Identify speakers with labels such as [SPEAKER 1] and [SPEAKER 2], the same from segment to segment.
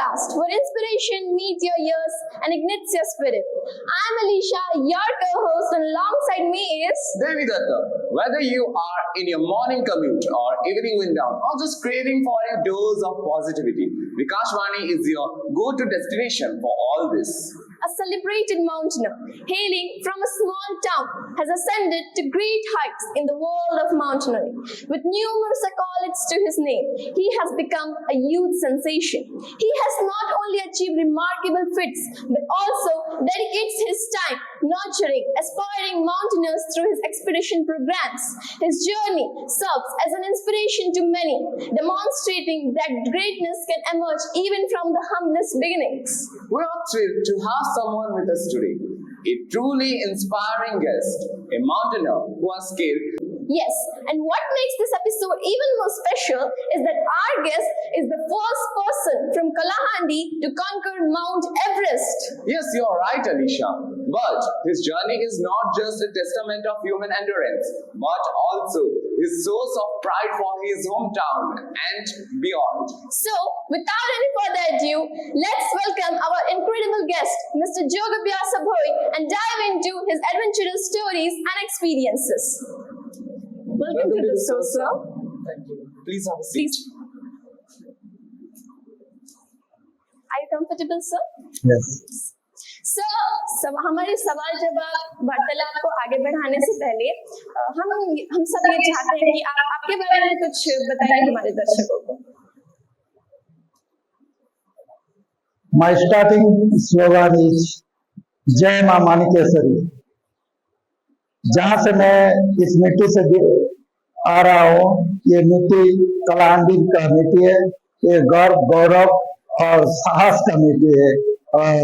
[SPEAKER 1] podcast where inspiration meets your ears and ignites your spirit. I'm Alicia, your co-host, and alongside me is
[SPEAKER 2] Devi Datta. Whether you are in your morning commute or evening wind down or just craving for a dose of positivity, Vikashvani is your go-to destination for all this.
[SPEAKER 1] a celebrated mountaineer hailing from a small town has ascended to great heights in the world of mountaineering. With numerous accolades to his name, he has become a youth sensation. He has not only achieved remarkable feats but also dedicates his time nurturing aspiring mountaineers through his expedition programs. His journey serves as an inspiration to many, demonstrating that greatness can emerge even from the humblest beginnings.
[SPEAKER 2] We are thrilled to have someone with us today, a truly inspiring guest, a mountaineer who has scaled.
[SPEAKER 1] Yes, and what makes this episode even more special is that our guest is the first person from Kalahandi to conquer Mount Everest.
[SPEAKER 2] Yes, you're right, Alicia. But his journey is not just a testament of human endurance, but also his source of pride for his hometown and beyond.
[SPEAKER 1] So, without any further ado, let's welcome our incredible guest, Mr. Jogabhyasa Bhoi, and dive into his adventurous stories and experiences. Welcome to the show, sir.
[SPEAKER 2] Thank you. Please have a seat.
[SPEAKER 1] Please. Are you comfortable, sir?
[SPEAKER 3] Yes.
[SPEAKER 1] सब हमारे सवाल जवाब वार्तालाप को आगे बढ़ाने से पहले हम सब ये चाहते हैं कि आप आपके बारे में कुछ बताइए हमारे दर्शकों को.
[SPEAKER 3] My starting slogan is जय मां मानिकेश्वरी. जहां से मैं इस मिट्टी से आ रहा हूँ, ये मिट्टी कलाहांडी का मिट्टी है. ये गर्व, गौरव और साहस का मिट्टी है. और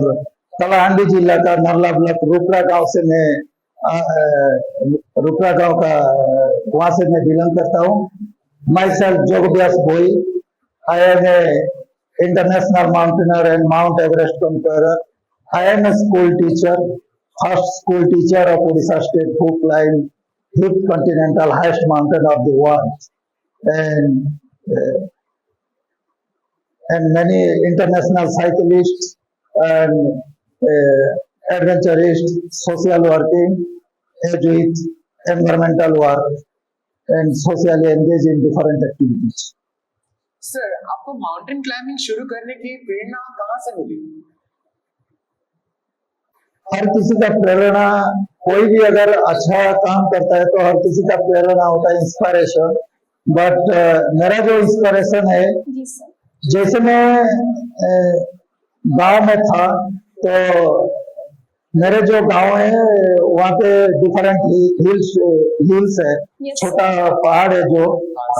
[SPEAKER 3] कलाहांडी जिला का नरला ब्लॉक रुपरा गांव से मैं रुपरा गांव का वहां से मैं बिलोंग करता हूँ. Myself Jogvyas Bhoi. I am a international mountaineer and Mount Everest conqueror. I am a school teacher, first school teacher of Odisha State, who climbed 5th continental highest mountain of the world, and many international cyclists and adventurists, social working, with environmental work, and socially engaged in different activities.
[SPEAKER 2] Sir, आपको mountain climbing शुरू करने की प्रेरणा कहाँ से मिली?
[SPEAKER 3] हर किसी का प्रेरणा, कोई भी अगर अच्छा काम करता है तो हर किसी का प्रेरणा होता है, इंस्पिरेशन. बट मेरा जो इंस्पिरेशन है,
[SPEAKER 1] जी सर.
[SPEAKER 3] जैसे मैं गांव में था तो मेरे जो गांव है वहाँ पे डिफरेंट हिल्स है.
[SPEAKER 1] Yes.
[SPEAKER 3] छोटा पहाड़ है जो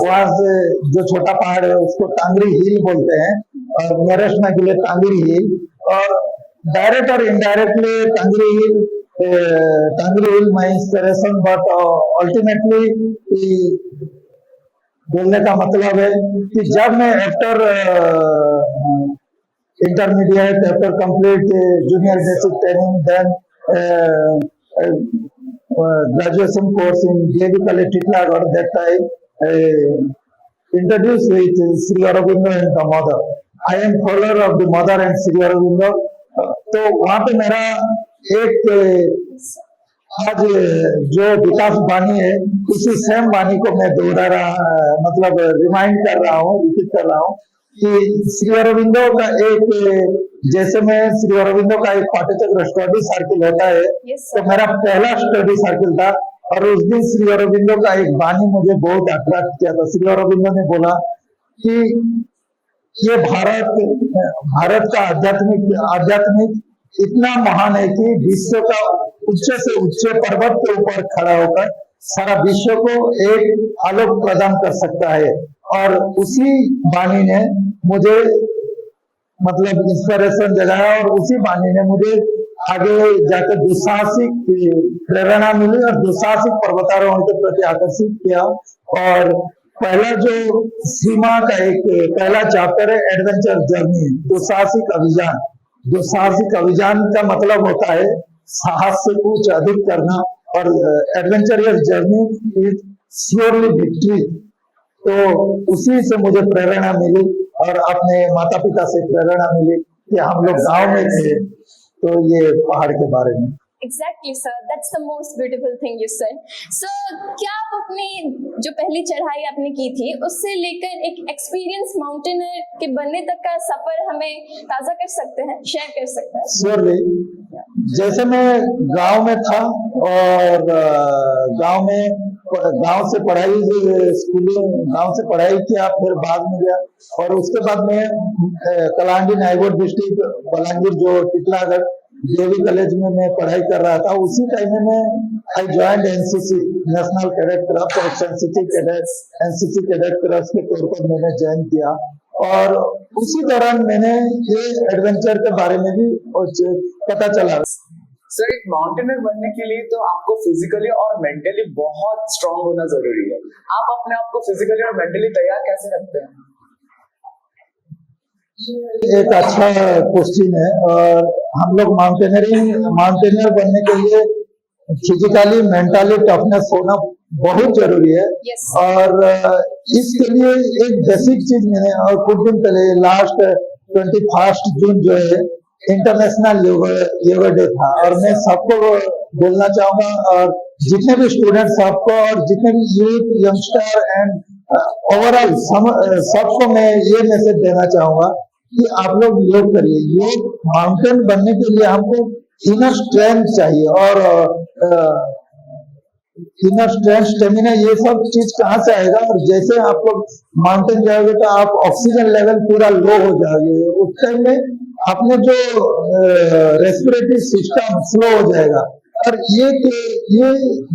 [SPEAKER 3] वहाँ से जो छोटा पहाड़ है उसको टांगरी हिल बोलते हैं, और नियरेस्ट में के लिए टांगरी हिल. और डायरेक्ट और indirectly Tangri hill my inspiration. But ultimately बोलने का मतलब है कि जब मैं after intermediate, after complete junior basic training, then graduation course in JV College Titlagarh, that time introduced with Sri Aurobindo and the mother. I am follower of the mother and Sri Aurobindo. तो वहाँ पे मेरा एक आज जो विकास वाणी है, उसी same वाणी को मैं दोहरा रहा, मतलब रिमाइंड कर रहा हूँ, रिपीट कर रहा हूँ कि श्री अरविंदो का एक, जैसे मैं श्री अरविंदो का एक पाठ्यचक्र स्टडी सर्किल होता है, तो मेरा पहला स्टडी सर्किल था. और उस दिन श्री अरविंदो का एक वाणी मुझे बहुत अट्रैक्ट किया था. श्री अरविंदो ने बोला कि ये भारत का आध्यात्मिक इतना महान है कि विश्व का उच्च से उच्च पर्वत के ऊपर खड़ा होकर सारा विश्व को एक आलोक प्रदान कर सकता है. और उसी वाणी ने मुझे मतलब इंस्पिरेशन जगाया, और उसी वाणी ने मुझे आगे जाकर दुस्साहसिक प्रेरणा मिली और दुस्साहसिक पर्वतारोहण के प्रति आकर्षित किया. और पहला जो सीमा का एक पहला चैप्टर है एडवेंचर जर्नी, दुस्साहसिक अभियान. दुस्साहसिक अभियान का मतलब होता है साहस से कुछ अधिक करना, और adventurous journey is surely victory. तो उसी से मुझे प्रेरणा मिली और अपने माता पिता से प्रेरणा मिली कि हम लोग गांव में थे, तो ये पहाड़ के बारे में।
[SPEAKER 1] Exactly, sir. That's the most beautiful thing you said. Sir, क्या आप अपनी जो पहली चढ़ाई आपने की थी उससे लेकर एक एक्सपीरियंस माउंटेनर के बनने तक का सफर हमें ताजा कर सकते हैं, शेयर कर सकते हैं?
[SPEAKER 3] श्योरली। जैसे मैं गांव में था और गांव से पढ़ाई, स्कूलिंग गांव से पढ़ाई किया, फिर बाद में गया और उसके बाद में कलांडी नाइगोड डिस्ट्रिक्ट बलांगीर जो टिटलागढ़ जेवी कॉलेज में मैं पढ़ाई कर रहा था। उसी टाइम में मैं आई joined NCC, national cadet club और एनसीसी कैडेट क्लब के तौर पर मैंने ज्वाइन किया और उसी दौरान मैंने ये एडवेंचर के बारे में भी पता चला।
[SPEAKER 2] सर, एक माउंटेनर बनने के लिए तो आपको फिजिकली और मेंटली बहुत स्ट्रांग होना जरूरी है। आप अपने आप को फिजिकली और मेंटली तैयार कैसे रखते हैं?
[SPEAKER 3] एक अच्छा क्वेश्चन है और हम लोग माउंटेनियर बनने के लिए फिजिकली मेंटली टफनेस होना बहुत जरूरी है।
[SPEAKER 1] Yes.
[SPEAKER 3] और इसके लिए एक बेसिक चीज मैंने और कुछ दिन पहले लास्ट 21 जून जो है इंटरनेशनल योगा डे था और मैं सबको बोलना चाहूंगा और जितने भी स्टूडेंट सबको और जितने भी यूथ यंगस्टर एंड ओवरऑल सबको मैं ये मैसेज देना चाहूंगा कि आप लोग योग करिए। योग माउंटेन बनने के लिए हमको इनर स्ट्रेंथ चाहिए और इनर स्ट्रेंथ, स्टेमिना, ये सब चीज कहाँ से आएगा? और जैसे आप लोग माउंटेन जाओगे तो आप ऑक्सीजन लेवल पूरा लो हो जाओगे, उस टाइम में अपने जो रेस्पिरेटरी सिस्टम स्लो हो जाएगा और ये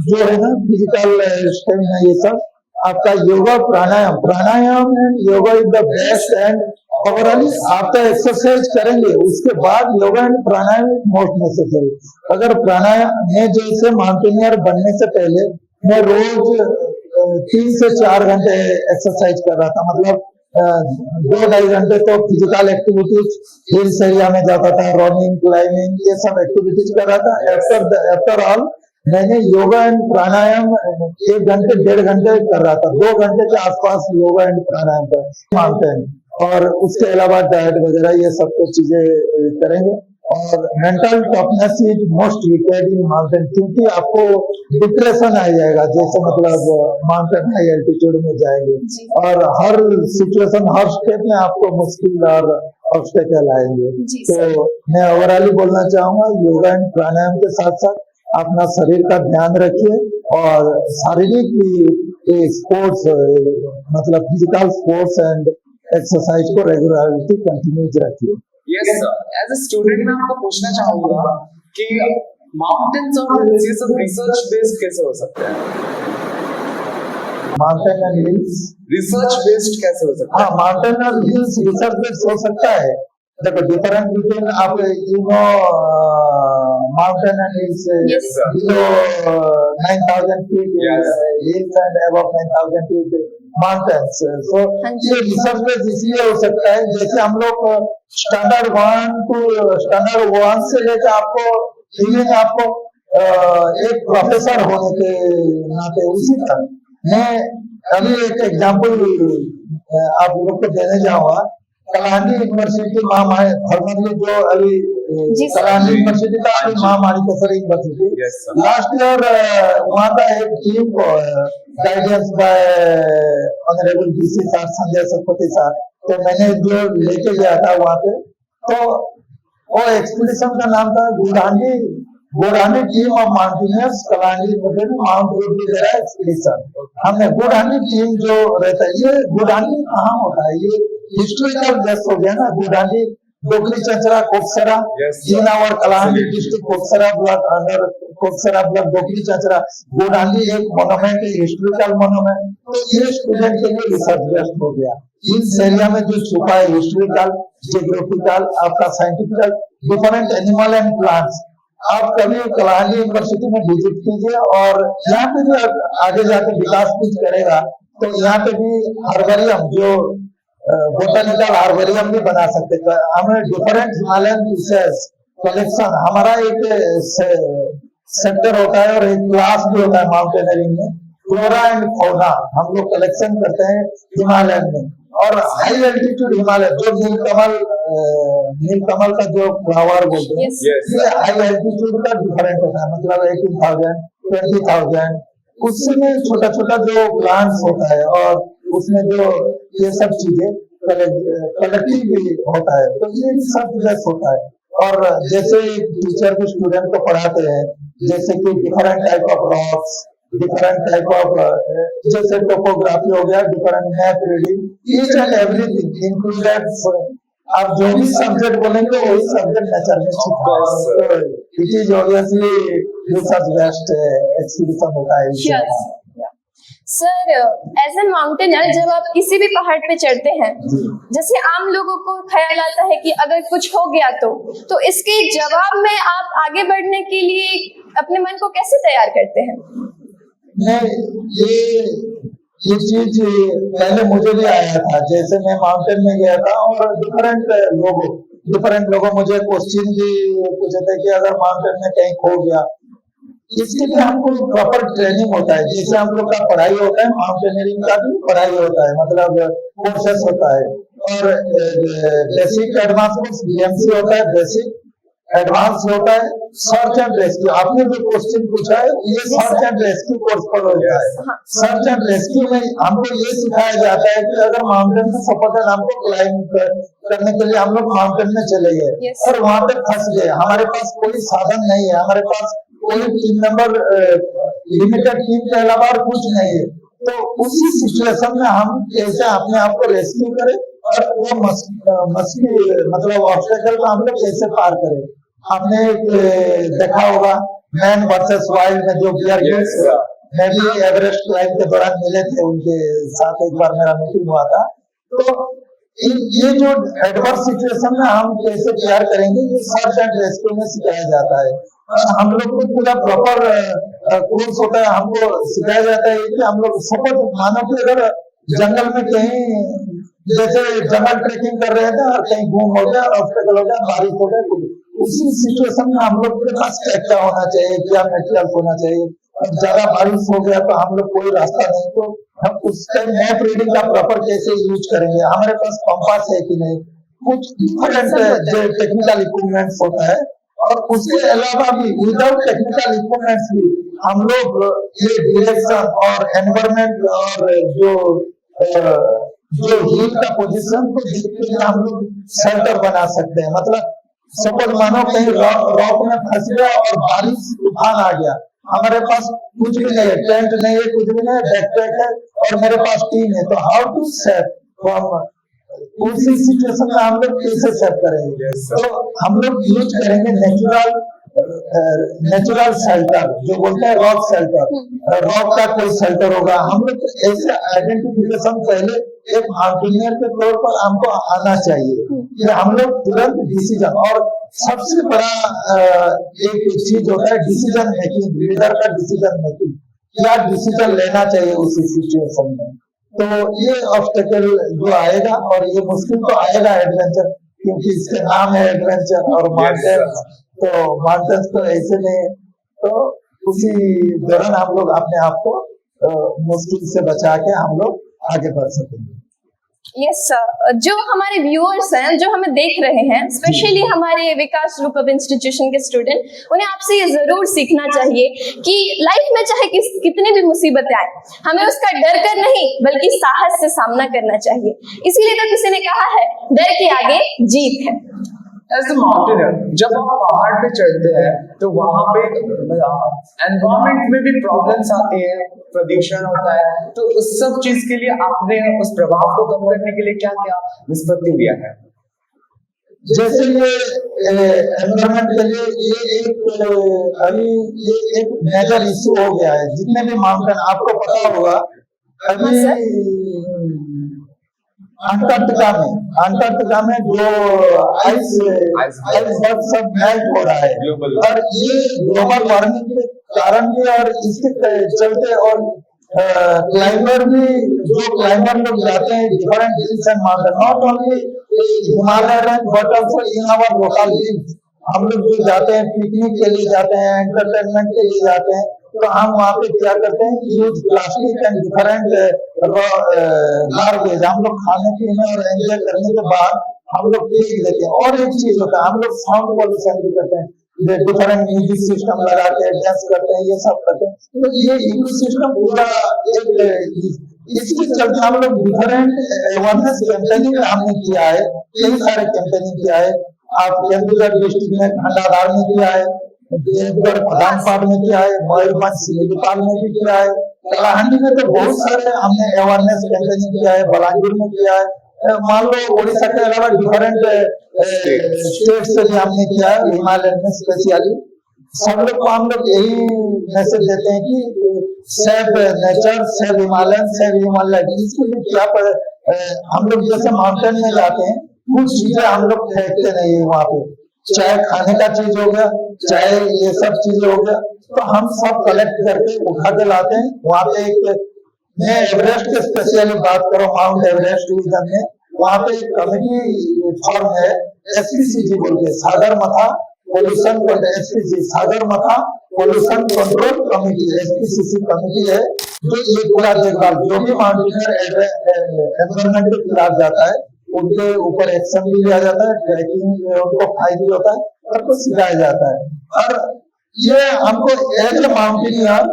[SPEAKER 3] जो है ना फिजिकल स्टेमिना, ये सब आपका yoga pranayama and yoga is the best and overall आपका एक्सरसाइज करेंगे उसके बाद yoga and pranayama most necessary. अगर प्राणायाम में जैसे माउंटेनियर बनने से पहले मैं रोज 3 से 4 घंटे एक्सरसाइज कर रहा था, मतलब 2-2.5 घंटे तो फिजिकल एक्टिविटीज हिल्स एरिया में जाता था, रनिंग, क्लाइंबिंग, ये सब एक्टिविटीज कर रहा था। आफ्टर ऑल मैंने योगा एंड प्राणायाम 1 घंटे 1.5 घंटे कर रहा था, 2 घंटे के आसपास योगा एंड प्राणायाम कर माउंटेन और उसके अलावा डाइट वगैरह ये सब कुछ चीजें करेंगे। और mental toughness is most required in mountain, क्योंकि आपको डिप्रेशन आ जाएगा जैसे मतलब माउंटेन हाई एल्टीट्यूड में जाएंगे और हर सिचुएशन हर स्टेप में आपको मुश्किल और ऑब्स्टेकल आएंगे। तो मैं ओवरऑल बोलना चाहूंगा योगा एंड प्राणायाम के साथ साथ अपना शरीर का ध्यान रखिए और शारीरिक स्पोर्ट्स मतलब फिजिकल स्पोर्ट्स एंड एक्सरसाइज को रेगुलरिटी कंटिन्यूज रखिए।
[SPEAKER 2] Yes sir, as a student मैं आपको पूछना चाहूंगा कि माउंटेन्स और हिल्स ये सब रिसर्च बेस्ड कैसे हो सकते हैं?
[SPEAKER 3] Mountain and hills
[SPEAKER 2] research based कैसे हो सकता है?
[SPEAKER 3] हाँ, माउंटेन और हिल्स रिसर्च बेस्ड हो सकता है। देखो डिफरेंस बिटवीन आप mountain and hills below 9,000 feet, hills and above 9,000 feet mountains. So ये रिसर्च बेस्ड इसलिए हो सकता है जैसे हम लोग स्टैंडर्ड 1 से लेकर आपको इवन आपको एक प्रोफेसर होने के नाते उसी तरह मैं अभी एक एग्जांपल आप लोग को देने जाऊंगा। कलांडी यूनिवर्सिटी महामारी जो अभी कलांडी यूनिवर्सिटी का अभी महामारी कसर यूनिवर्सिटी लास्ट ईयर वहाँ का एक टीम को guidance bye honourable DC sir Sanjay Satpathy sir, तो मैंने जो लेके गया था वहाँ पे, तो वो एक्सपीडिशन का नाम था Godani team of mountaineers Kalandi mount Everest expedition. हमने गोडानी टीम जो रहता है, ये गोडानी कहाँ होता है, ये हिस्टोरिकल बेस हो गया ना। Godani Dokri Chachra Kokasra 3 hour Kalandi district Kokasra block under Kokasra block Dokri Chachra. गोडानी एक मोन्यूमेंट है, हिस्टोरिकल मोन्यूमेंट। तो ये स्टूडेंट के लिए रिसर्च बेस्ड हो गया। इस एरिया में जो छुपा है हिस्टोरिकल, जियोग्राफिकल, आपका scientifical, different animal and plants, आप कभी कलांडी यूनिवर्सिटी में विजिट कीजिए और यहाँ पे भी आगे जाके विकास कुछ करेगा तो यहाँ पे भी हार्बेरियम जो बोटानिकल हार्बेरियम भी बना सकते हैं। हमें डिफरेंट हिमालयन फिशेस कलेक्शन, हमारा एक सेक्टर होता है और एक क्लास भी होता है माउंटेनियरिंग में, फ्लोरा एंड फौना हम लोग कलेक्शन करते हैं हिमालयन में। और हाई एल्टीट्यूड हिमालय जो नीलकमल का जो फ्लावर बोलते हैं,
[SPEAKER 1] Yes.
[SPEAKER 2] Yes.
[SPEAKER 3] ये हाई एल्टीट्यूड का डिफरेंट होता है, मतलब 18,000 20,000 उसमें छोटा छोटा जो प्लांट्स होता है और उसमें जो ये सब चीजें कलेक्टिव भी होता है, तो ये सब प्लस होता है। और जैसे टीचर को स्टूडेंट को पढ़ाते हैं, जैसे कि different type of rocks, different type of जैसे टोपोग्राफी हो गया, different map reading, each and everything included. आप जो भी सब्जेक्ट बोलेंगे वही सब्जेक्ट नेचर में छुपा है, तो it is obviously research based expedition होता है इससे।
[SPEAKER 1] Yes. Yeah. Sir, as a mountaineer जब आप किसी भी पहाड़ पे चढ़ते हैं, जैसे आम लोगों को ख्याल आता है कि अगर कुछ हो गया तो इसके जवाब में आप आगे बढ़ने के लिए अपने मन को कैसे तैयार करते हैं?
[SPEAKER 3] नहीं, ये चीज पहले मुझे भी आया था। जैसे मैं माउंटेन में गया था और डिफरेंट लोगों मुझे क्वेश्चन भी पूछे थे कि अगर माउंटेन में कहीं खो गया, इसके लिए हमको प्रॉपर ट्रेनिंग होता है। जैसे हम लोग का पढ़ाई होता है, माउंटेनियरिंग का भी पढ़ाई होता है, मतलब कोर्सेस होता है। और बेसिक एडवांस कोर्स BMC होता है, बेसिक एडवांस होता है, सर्च एंड रेस्क्यू। आपने जो क्वेश्चन पूछा है ये सर्च एंड रेस्क्यू कोर्स पर होता है। सर्च एंड रेस्क्यू में हमको ये सिखाया जाता है कि अगर माउंटेन में सपोज हमको क्लाइंब करने के लिए हम लोग माउंटेन में चले गए और वहां पे फंस गए, हमारे पास कोई साधन नहीं है, हमारे पास कोई टीम मेंबर, लिमिटेड टीम के अलावा और कुछ नहीं है, तो उसी सिचुएशन में हम कैसे अपने आप को रेस्क्यू करें और वो मतलब ऑब्स्टेकल को हम लोग कैसे पार करें। आपने देखा होगा मैन वर्सेस वाइल्ड में जो बियर ग्रिल्स, मैं भी एवरेस्ट क्लाइंब के दौरान मिले थे, उनके साथ एक बार मेरा मीटिंग हुआ था। तो ये जो एडवर्स सिचुएशन में हम कैसे तैयार करेंगे, ये सर्च एंड रेस्क्यू में सिखाया जाता है। हम लोग को पूरा प्रॉपर कोर्स होता है, हमको सिखाया जाता है कि हम लोग सपोज मानो कि अगर जंगल में कहीं जैसे जंगल ट्रेकिंग कर रहे थे और कहीं घूम हो गया, ऑब्स्टेकल हो गया, बारिश हो गया, उसी सिचुएशन में हम लोग के पास क्या होना चाहिए, क्या मटेरियल होना चाहिए। और ज्यादा बारिश हो गया तो हम लोग कोई रास्ता नहीं, तो हम उस टाइम मैप रीडिंग का प्रॉपर कैसे यूज करेंगे, हमारे पास कंपास है कि नहीं, कुछ डिफरेंट जो टेक्निकल इक्विपमेंट्स होता है। और उसके अलावा भी विदाउट टेक्निकल इक्विपमेंट्स भी हम लोग ये डायरेक्शन और एनवायरमेंट और जो हिल का पोजीशन को देखते हुए हम लोग शेल्टर बना सकते हैं। मतलब सपोज मानो कहीं रॉक में फंस गया और बारिश तूफान आ गया, हमारे पास कुछ भी नहीं है, टेंट नहीं है, कुछ भी नहीं है, बैकपैक है और मेरे पास टीम है, तो हाउ टू सेव उसी सिचुएशन में हम लोग कैसे सेव करेंगे। तो हम लोग यूज करेंगे नेचुरल शेल्टर, जो बोलते हैं रॉक शेल्टर, रॉक का कोई शेल्टर होगा। हम लोग ऐसे आइडेंटिफिकेशन पहले एक माउंटेनियर के तौर पर हमको आना चाहिए कि हम लोग तुरंत डिसीजन, और सबसे बड़ा एक चीज होता है डिसीजन मेकिंग, लीडर का डिसीजन मेकिंग, क्या डिसीजन लेना चाहिए उसी सिचुएशन में। तो ये ऑब्स्टेकल जो आएगा, और ये मुश्किल तो आएगा एडवेंचर, क्योंकि इसके नाम है एडवेंचर और माउंटेन, तो माउंटेन्स तो ऐसे नहीं, तो उसी दौरान हम लोग अपने आप को मुश्किल से बचा के हम लोग आगे बढ़ सकेंगे।
[SPEAKER 1] यस सर, जो हमारे व्यूअर्स हैं, जो हमें देख रहे हैं, स्पेशली हमारे विकास ग्रुप ऑफ इंस्टीट्यूशन के स्टूडेंट, उन्हें आपसे ये जरूर सीखना चाहिए कि लाइफ में चाहे कितनी भी मुसीबतें आए, हमें उसका डर कर नहीं बल्कि साहस से सामना करना चाहिए। इसीलिए तो किसी ने कहा है डर के आगे जीत है।
[SPEAKER 2] As a mountaineer, जब आप पहाड़ पे चढ़ते हैं तो वहां पे एनवायरमेंट में भी प्रॉब्लम्स आती है, प्रदूषण होता है, तो उस सब चीज के लिए आपने उस प्रभाव को कम करने के लिए क्या क्या निष्पत्ति लिया है?
[SPEAKER 3] जैसे ये एनवायरमेंट के लिए अभी ये एक मेजर इशू हो गया है। जितने भी माउंटेन, आपको पता होगा अभी अंटार्कटिका में जो आइस बर्फ सब मेल्ट हो रहा है, और ये ग्लोबल वार्मिंग के कारण भी, और इसके चलते, और क्लाइंबर भी, जो क्लाइंबर लोग जाते हैं different hills and mountain, not only Himalaya range but also in our local hills, हम लोग जो जाते हैं पिकनिक के लिए जाते हैं, एंटरटेनमेंट के लिए जाते हैं, तो हम वहाँ पे क्या करते हैं, use plastic and different garbage हम लोग खाने पीने और एंजॉय करने के बाद हम लोग फेंक देते हैं। और एक चीज होता है, हम लोग साउंड पॉल्यूशन भी करते हैं, डिफरेंट म्यूजिक सिस्टम लगा के डांस करते हैं, ये सब करते हैं। तो ये इकोसिस्टम पूरा एक इसके चलते हम लोग डिफरेंट अवेयरनेस कैंपेनिंग हमने किया है, कई सारे कैंपेनिंग किया है। आप केंद्रगढ़ डिस्ट्रिक्ट में खंडाधार में किया है, केंद्रगढ़ प्रधानपाड़ में किया है, मयूरभंज सिलीपाल में भी किया है, कलाहांडी में तो बहुत सारे हमने अवेयरनेस कैंपेनिंग किया है, बलांगीर में किया है। मान लो उड़ीसा के अलावा डिफरेंट स्टेट से भी हमने किया है, हिमालय में स्पेशली। सब लोग को हम लोग यही मैसेज देते हैं कि save nature, save Himalaya, save Himalaya. इसके लिए क्या हम लोग जैसे माउंटेन में जाते हैं, कुछ चीजें हम लोग फेंकते नहीं है वहाँ पे, चाहे खाने का चीज हो गया, चाहे ये सब चीजें हो गया, तो हम सब कलेक्ट करके उठा के लाते हैं। वहाँ पे एक, मैं एवरेस्ट के स्पेशली बात करूँ, माउंट एवरेस्ट टूरिज्म में, वहाँ पे एक कमेटी फॉर्म है, SPCG बोल के, Sagarmatha pollution SPCG, Sagarmatha pollution control committee, SPCC committee है, जो ये पूरा देखभाल, जो भी माउंटेनियर एनवायरमेंट के खिलाफ जाता है उनके ऊपर एक्शन भी लिया जाता है, ट्रैकिंग उनको फाइन भी होता है, सबको सिखाया जाता है। और ये हमको as a mountaineer,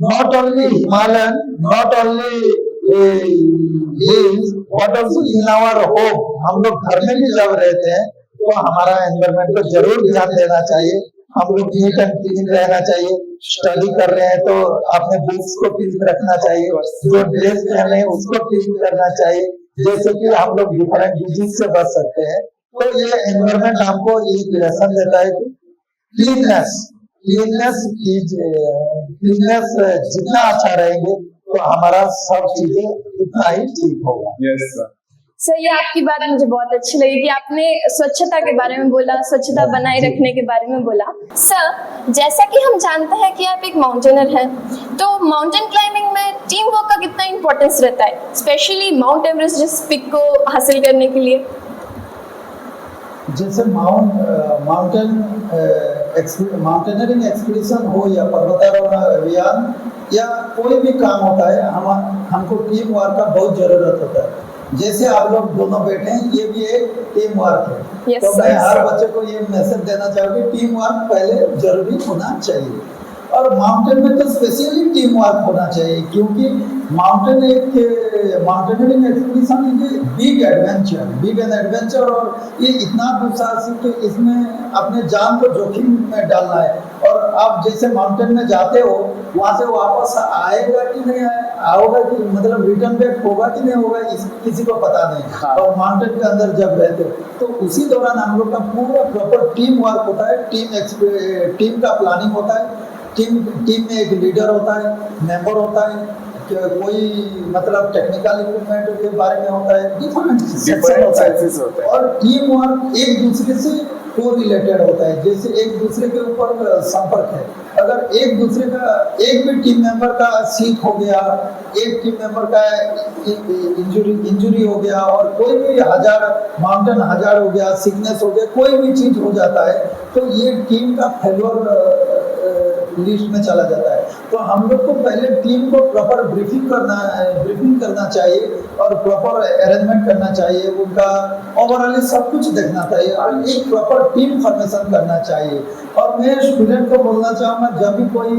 [SPEAKER 3] not only Himalayan, not only hills, but also in our home, हम लोग घर में भी जब रहते हैं तो हमारा एनवायरमेंट को जरूर ध्यान देना चाहिए। हम लोग नीट एंड क्लीन रहना चाहिए। स्टडी कर रहे हैं तो अपने बुक्स को क्लीन रखना चाहिए, जो ड्रेस पहने हैं उसको क्लीन करना चाहिए, जैसे कि हम लोग डिफरेंट डिजीज से बच सकते हैं। तो ये एनवायरमेंट हमको एक लेसन देता है कि क्लीननेस जितना अच्छा रहेंगे तो हमारा सब चीजें उतना ही ठीक होगा।
[SPEAKER 2] Yes sir.
[SPEAKER 1] सर, ये आपकी बात मुझे बहुत अच्छी लगी कि आपने स्वच्छता के बारे में बोला, स्वच्छता बनाए रखने के बारे में बोला। सर, जैसा कि हम जानते हैं कि आप एक माउंटेनर हैं, तो माउंटेन क्लाइंबिंग में टीम वर्क का कितना इंपॉर्टेंस रहता है, स्पेशली माउंट एवरेस्ट जिस पिक को हासिल करने के लिए?
[SPEAKER 3] जैसे माउंटेनरिंग एक्सपीडिशन हो या पर्वतारोहण अभियान या कोई भी काम होता है, हमको टीम वर्क का बहुत जरूरत होता है। जैसे आप लोग दोनों बैठे हैं, ये भी एक टीम वर्क है।
[SPEAKER 1] yes,
[SPEAKER 3] तो मैं हर बच्चे को ये मैसेज देना चाहूँगी, टीम वर्क पहले जरूरी होना चाहिए। और माउंटेन में तो स्पेशली टीम वर्क होना चाहिए, क्योंकि mountaineering expedition is big adventure, और ये इतना दुस्साहसिक, इसमें अपने जान को जोखिम में डालना है। और आप जैसे माउंटेन में जाते हो, वहाँ से वापस आएगा कि नहीं आओगा, कि मतलब रिटर्न बैक होगा कि नहीं होगा, किसी को पता नहीं।
[SPEAKER 2] हाँ।
[SPEAKER 3] और माउंटेन के अंदर जब रहते हो तो उसी दौरान हम लोग का पूरा प्रॉपर टीम वर्क होता है, टीम का प्लानिंग होता है। टीम में एक लीडर होता है, मेंबर होता है, कोई मतलब टेक्निकल इक्विपमेंट के बारे में होता है, डिफरेंट सेक्शन होता है। और टीम वर्क एक दूसरे से को रिलेटेड होता है, जैसे एक दूसरे के ऊपर संपर्क है। अगर एक दूसरे का, एक भी टीम मेंबर का सीख हो गया, एक टीम मेंबर का इंजरी हो गया, और कोई भी माउंटेन हजार हो गया, सिकनेस हो गया, कोई भी चीज हो जाता है, तो ये टीम का फेल्योर लिस्ट में चला जाता है। तो हम लोग को पहले टीम को प्रॉपर ब्रीफिंग करना चाहिए, और प्रॉपर अरेंजमेंट करना चाहिए, उनका ओवरऑल सब कुछ देखना चाहिए, और एक प्रॉपर टीम फॉर्मेशन करना चाहिए। और मैं स्टूडेंट को बोलना चाहूँगा, जब भी कोई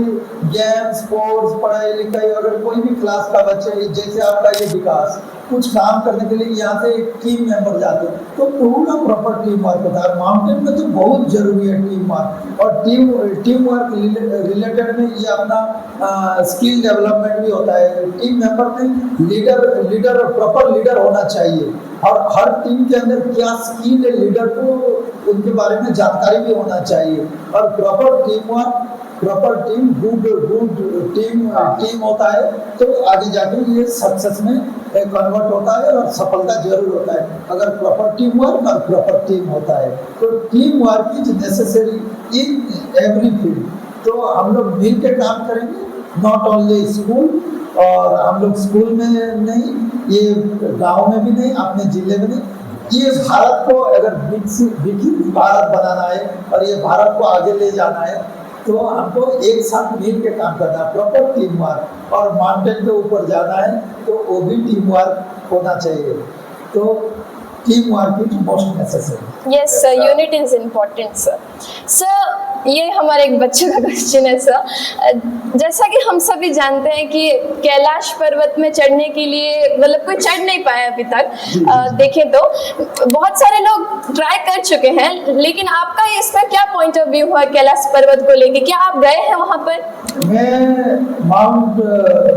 [SPEAKER 3] गेम, स्पोर्ट्स, पढ़ाई लिखाई, अगर कोई भी क्लास का बच्चे, जैसे आपका ये विकास, कुछ काम करने के लिए यहाँ से एक टीम मेंबर जाते हैं, तो पूरा प्रॉपर टीम वर्क होता है। माउंटेन में तो बहुत जरूरी है टीम वर्क, और टीम वर्क रिलेटेड में ये अपना स्किल डेवलपमेंट भी होता है। टीम मेंबर में लीडर प्रॉपर लीडर होना चाहिए, और हर टीम के अंदर क्या स्किल है लीडर को, उनके बारे में जानकारी भी होना चाहिए। और प्रॉपर टीम गुड टीम होता है, तो आगे जाके ये सक्सेस में कन्वर्ट होता है, और सफलता जरूर होता है अगर प्रॉपर टीम वर्क और प्रॉपर टीम होता है। तो team work is necessary in every field. तो हम लोग मिल के काम करेंगे, नॉट ओनली स्कूल, और हम लोग स्कूल में नहीं, ये गांव में भी नहीं, अपने जिले में नहीं, ये भारत को अगर विकसित भारत बनाना है, और ये भारत को आगे ले जाना है, तो हमको एक साथ मिल के काम करना है, प्रॉपर टीम वर्क, और माउंटेन के ऊपर जाना है तो वो भी टीम वर्क होना चाहिए। तो team work is most necessary.
[SPEAKER 1] Yes sir, unit is important sir. Sir ये हमारे एक बच्चे का क्वेश्चन है सर। जैसा कि हम सभी जानते हैं कि कैलाश पर्वत में चढ़ने के लिए मतलब कोई चढ़ नहीं पाया अभी तक, देखें तो बहुत सारे लोग ट्राई कर चुके हैं, लेकिन आपका इसका क्या पॉइंट ऑफ व्यू है कैलाश पर्वत को लेके? क्या आप गए हैं वहाँ पर?
[SPEAKER 3] मैं माउंट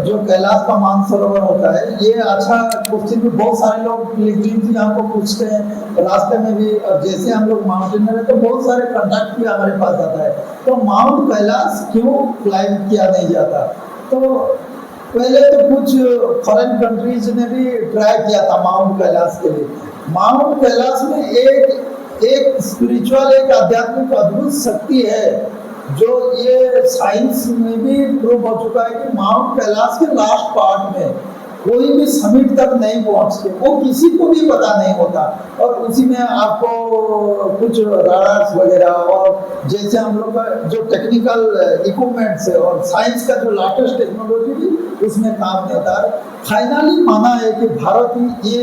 [SPEAKER 3] जो कैलाश का मानसरोवर होता है, ये अच्छा क्वेश्चन भी बहुत सारे लोग लिंक्डइन हमको पूछते हैं रास्ते में भी, और जैसे हम लोग माउंटेनर है तो बहुत सारे कॉन्टैक्ट भी हमारे पास आता है। तो माउंट कैलाश क्यों क्लाइंब किया नहीं जाता? तो पहले तो कुछ फॉरेन कंट्रीज ने भी ट्राई किया था माउंट कैलाश के लिए। माउंट कैलाश में एक स्पिरिचुअल, एक आध्यात्मिक अद्भुत शक्ति है जो ये साइंस में भी प्रूव हो चुका है कि माउंट कैलाश के लास्ट पार्ट में कोई भी समिट तक नहीं पहुंचते, वो किसी को भी पता नहीं होता। और उसी में आपको कुछ राडार्स वगैरह और जैसे हम लोग का जो टेक्निकल इक्विपमेंट्स है और साइंस का जो लेटेस्ट टेक्नोलॉजी भी उसमें काम नहीं होता है। फाइनली माना है कि भारत ही ये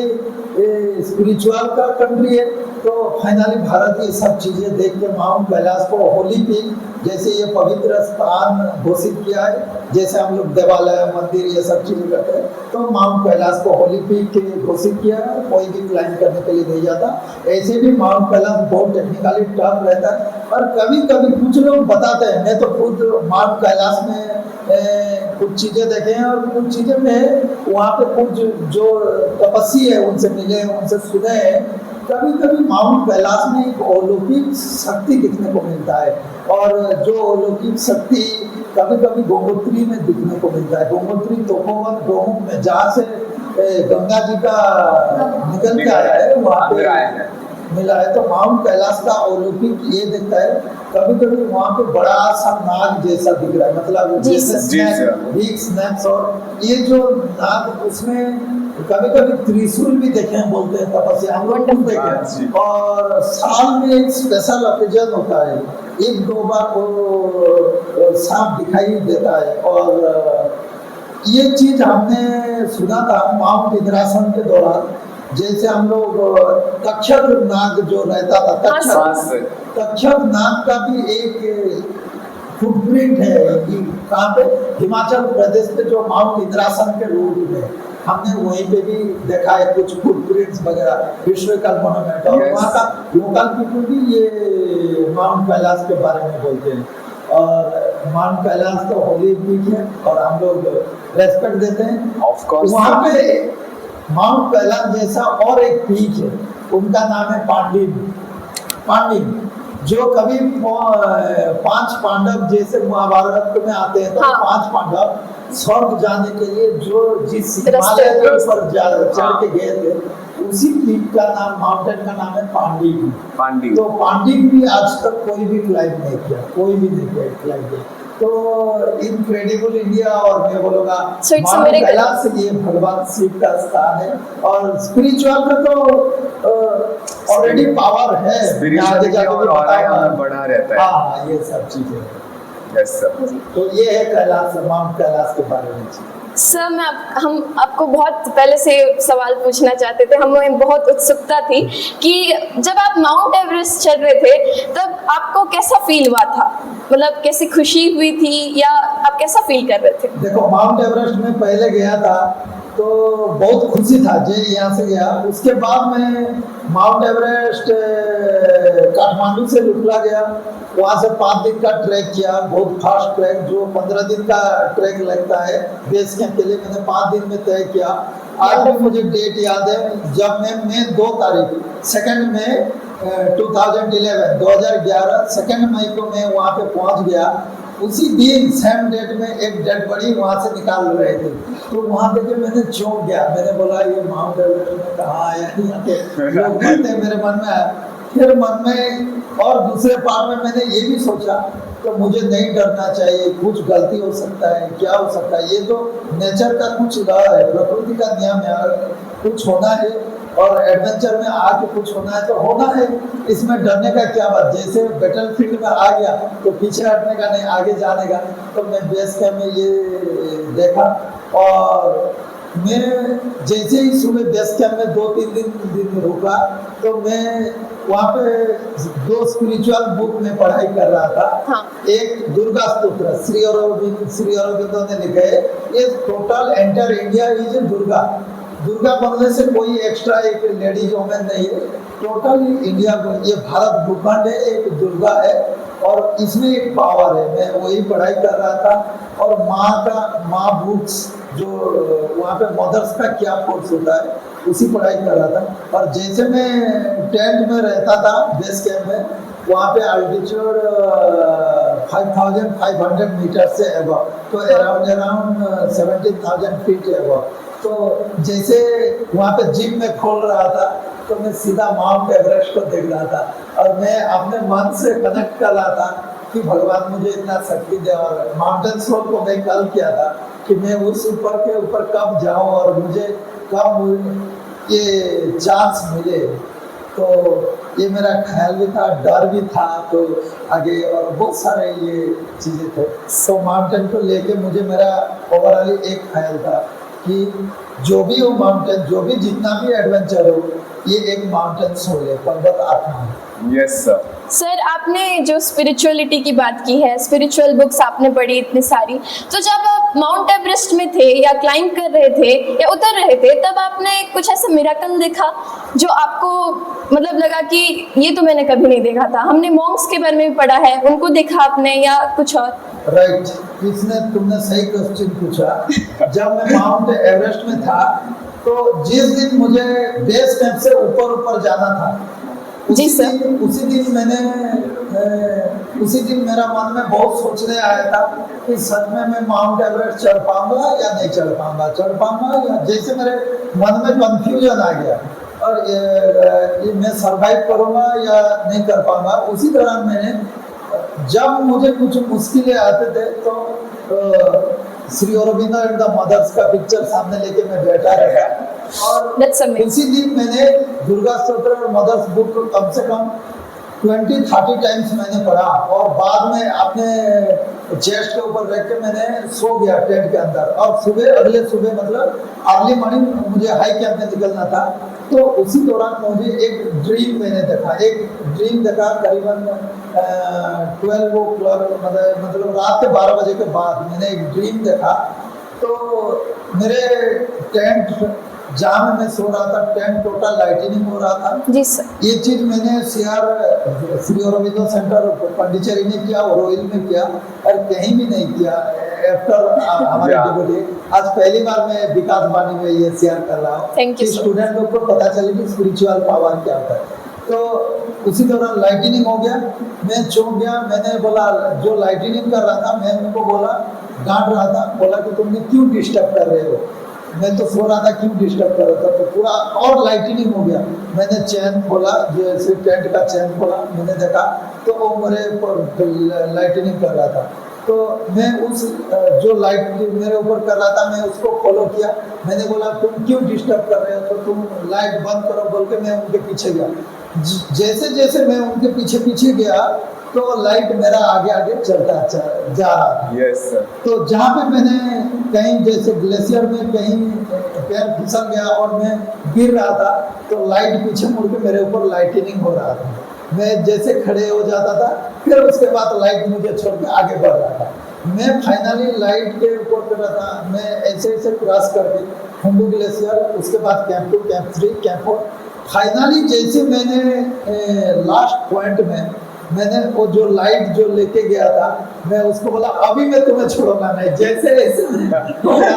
[SPEAKER 3] स्पिरिचुअल का कंट्री है, तो फाइनली भारत ये सब चीज़ें देख के माउंट कैलाश को होली पीक जैसे ये पवित्र स्थान घोषित किया है, जैसे हम लोग देवालय मंदिर ये सब चीज़ें करते हैं, तो माउंट कैलाश को होली पीक घोषित किया है। कोई भी क्लाइंब करने के लिए नहीं जाता। ऐसे भी माउंट कैलाश बहुत टेक्निकली टफ रहता है, और कभी कभी कुछ लोग बताते हैं, मैं तो खुद माउंट कैलाश में कुछ चीज़ें देखे हैं और कुछ चीज़ें में वहाँ पे कुछ जो तपस्वी है उनसे मिले, उनसे सुने हैं। कभी कभी माउंट कैलाश में एक अलौकिक शक्ति दिखने को मिलता है, और जो अलौकिक शक्ति कभी कभी गंगोत्री में दिखने को मिलता है। गंगोत्री तपोवन गौमुख में जहाँ से गंगा जी का निकल के आया है वहाँ पे मिला है। तो माउंट कैलाश का अलौकिक ये दिखता है, कभी कभी वहाँ पे बड़ा सा नाग जैसा दिख रहा है, मतलब जैसे स्नैक्स, और ये जो नाग उसमें कभी कभी त्रिशूल भी देखे हैं, बोलते हैं तपस्या हम लोग देखे हैं। और साल में एक स्पेशल ओकेजन होता है, एक दो बार वो सांप दिखाई देता है। और ये चीज हमने सुना था माउंट इंद्रासन के दौरान, जैसे हम लोग तक्षक नाग जो रहता था, तक्षक नाग का भी एक फुटप्रिंट है कि कहाँ पे, हिमाचल प्रदेश में जो माउंट इंद्रासन के रूट में हमने वहीं पे भी देखा है कुछ फुटप्रिंट्स वगैरह, हिस्टोरिकल मोन्यूमेंट। और वहाँ का लोकल पीपल भी ये माउंट कैलाश के बारे में बोलते हैं। और माउंट कैलाश तो होली पीक है और हम लोग रेस्पेक्ट देते हैं। ऑफ कोर्स वहाँ पे माउंट कैलाश जैसा और एक पीक है, उनका नाम है पांडिव, जो कभी 5 पांडव जैसे महाभारत में आते हैं, तो 5 पांडव स्वर्ग जाने के लिए जो जिस हिमालय के ऊपर चढ़ के गए थे, उसी पीक का नाम, माउंटेन का नाम है पांडिव। तो पांडिव भी आज तक कोई भी क्लाइंब नहीं किया, कोई भी नहीं किया क्लाइंब। तो इनक्रेडिबल इंडिया, और मैं बोलूँगा माउंट कैलाश ये भगवान शिव का स्थान है। और स्पिरिचुअल का तो ऑलरेडी पावर है, आगे जाके
[SPEAKER 2] बढ़ा रहता है।
[SPEAKER 3] हाँ, ये सब चीजें।
[SPEAKER 2] Yes sir.
[SPEAKER 3] तो ये है कैलाश, माउंट कैलाश के बारे में।
[SPEAKER 1] सर हम आपको बहुत पहले से सवाल पूछना चाहते थे, हमें बहुत उत्सुकता थी कि जब आप माउंट एवरेस्ट चढ़ रहे थे तब आपको कैसा फील हुआ था? मतलब कैसी खुशी हुई थी या आप कैसा फील कर रहे थे?
[SPEAKER 3] देखो, माउंट एवरेस्ट में पहले गया था तो बहुत खुशी था जे यहाँ से गया। उसके बाद मैं माउंट एवरेस्ट काठमांडू से लुटला गया, वहाँ से 5 दिन का ट्रैक किया, बहुत फास्ट ट्रैक, जो 15 दिन का ट्रैक लगता है बेस कैंप के लिए, मैंने 5 दिन में तय किया। आज भी मुझे डेट याद है, जब मैं 2 तारीख 2 मई 2011 2 मई को मैं वहाँ पे पहुँच गया। उसी दिन सेम डेट में एक डेड बॉडी वहाँ से निकाल रहे थे, तो वहाँ देखे मैंने चौंक गया। मैंने बोला ये माउंट एवरेस्ट में कहाँ आया, यहाँ के लोग कहते मेरे मन में आया। फिर मन में और दूसरे पार्ट में मैंने ये भी सोचा तो मुझे नहीं डरना चाहिए, कुछ गलती हो सकता है, क्या हो सकता है, ये तो नेचर का कुछ लॉ है, प्रकृति का नियम है, कुछ होना है और एडवेंचर में आके कुछ होना है तो होना है, इसमें डरने का क्या बात। जैसे बैटलफील्ड में आ गया तो पीछे हटने का नहीं, आगे जाने का। तो मैं बेस कैंप में ये देखा, और मैं जैसे ही सुबह बेस कैंप में 2-3 दिन रुका तो मैं वहाँ पे 2 स्पिरिचुअल बुक में पढ़ाई कर रहा था।
[SPEAKER 1] हाँ।
[SPEAKER 3] एक दुर्गा स्तोत्र श्री अरविंदो ने लिखे, ये total enter India is Durga. Durga बनने से कोई एक्स्ट्रा एक लेडीज वोमेन नहीं है, टोटल इंडिया ये भारत भूखंड है, एक दुर्गा है और इसमें एक पावर है। मैं वही पढ़ाई कर रहा था और माँ बुक्स जो वहाँ पे मदर्स का क्या फोर्स होता है उसी पढ़ाई कर रहा था। और जैसे मैं टेंट में रहता था बेस कैंप में, वहाँ पे अल्टीट्यूड 5500 मीटर से अबव, तो अराउंड 17,000 फीट अबव। तो जैसे वहाँ पे जिम में खोल रहा था तो मैं सीधा माउंट एवरेस्ट को देख रहा था और मैं अपने मन से कनेक्ट कर रहा था कि भगवान मुझे इतना शक्ति दे। और माउंटेन सोल को मैं कल किया था कि मैं उस ऊपर के ऊपर कब जाऊं और मुझे कब ये चांस मिले। तो ये मेरा ख्याल भी था, डर भी था, तो आगे और बहुत सारे ये चीज़ें थे। तो माउंटेन को लेके मुझे मेरा ओवरऑल एक ख्याल था कि जो भी हो माउंटेन, जो भी जितना भी एडवेंचर हो, ये एक माउंटेन सोल है, पर्वत आत्मा है।
[SPEAKER 2] Yes sir.
[SPEAKER 1] सर, आपने जो स्पिरिचुअलिटी की बात की है, स्पिरिचुअल बुक्स आपने पढ़ी इतनी सारी, तो जब आप माउंट एवरेस्ट में थे या क्लाइंब कर रहे थे या उतर रहे थे, तब आपने कुछ ऐसा मिरेकल देखा जो आपको मतलब लगा कि ये तो मैंने कभी नहीं देखा था? हमने मॉन्क्स के बारे में भी पढ़ा है, उनको देखा आपने या कुछ और?
[SPEAKER 3] राइट, इसने तुमने सही क्वेश्चन पूछा। जब मैं माउंट एवरेस्ट में था तो जिस दिन मुझे बेस कैंप से ऊपर जाना था,
[SPEAKER 1] जी सर,
[SPEAKER 3] उसी दिन मेरा मन में बहुत सोचने आया था कि सच में मैं माउंट एवरेस्ट चढ़ पाऊंगा या नहीं चढ़ पाऊंगा या, जैसे मेरे मन में कंफ्यूजन आ गया और ये मैं सरवाइव करूंगा या नहीं कर पाऊंगा। उसी दौरान मैंने, जब मुझे कुछ मुश्किलें आते थे तो Shri Aurobindo and the Mother's का पिक्चर सामने लेके मैं बैठा रहा और उसी दिन मैंने दुर्गा स्तोत्र और मदर्स बुक को कम से कम 20-30 टाइम्स मैंने पढ़ा और बाद में अपने चेस्ट के ऊपर रख के मैंने सो गया टेंट के अंदर। और अगले सुबह मतलब अर्ली मॉर्निंग मुझे हाई कैंप में निकलना था। तो उसी दौरान मुझे एक ड्रीम देखा करीबन 12 o'clock, मतलब रात के 12 बजे के बाद मैंने एक ड्रीम देखा। तो मेरे टेंट जहाँ मैं सो रहा था, टेंट टोटल लाइटिनिंग हो रहा था। जी सर। ये चीज मैंने श्री अरविंदो सेंटर पांडिचेरी में किया और रोहिल में किया और कहीं भी नहीं किया आफ्टर हमारे डिबेटे। आज पहली बार मैं विकास वाणी में ये शेयर कर रहा हूँ कि स्टूडेंट लोग को पता चले कि स्पिरिचुअल पावर क्या होता है। तो उसी दौरान लाइटिनिंग हो गया, मैं चौंक गया। मैंने बोला, जो लाइटिनिंग कर रहा था, मैं उनको बोला, डांट रहा था, बोला कि तुमने क्यों डिस्टर्ब कर रहे हो, मैं तो सो रहा था, क्यों डिस्टर्ब कर रहा था। तो पूरा और लाइटिनिंग हो गया। मैंने चैन खोला, जैसे टेंट का चैन खोला, मैंने देखा तो वो मेरे ऊपर लाइटिनिंग कर रहा था। तो मैं उस जो लाइट मेरे ऊपर कर रहा था, मैं उसको फॉलो किया। मैंने बोला, तुम क्यों डिस्टर्ब कर रहे हो, तो तुम लाइट बंद करो बोल के मैं उनके पीछे गया। जैसे मैं उनके पीछे गया तो लाइट मेरा आगे चलता जा रहा था।
[SPEAKER 2] Yes sir. तो
[SPEAKER 3] जहाँ पे मैंने कहीं जैसे ग्लेशियर में कहीं पैर फिसल गया और मैं गिर रहा था, तो लाइट पीछे मुड़ के मेरे ऊपर लाइटिनिंग हो रहा था। मैं जैसे खड़े हो जाता था, फिर उसके बाद लाइट मुझे छोड़ के आगे बढ़ रहा था। मैं फाइनली लाइट के ऊपर कर रहा था। मैं ऐसे क्रॉस करके खंडू ग्लेशियर, उसके बाद कैंप 2, कैंप 3, कैंप 4, फाइनली जैसे मैंने लास्ट पॉइंट में मैंने वो जो लाइट जो लेके गया था, मैं उसको बोला, अभी मैं तुम्हें छोड़ूंगा नहीं। जैसे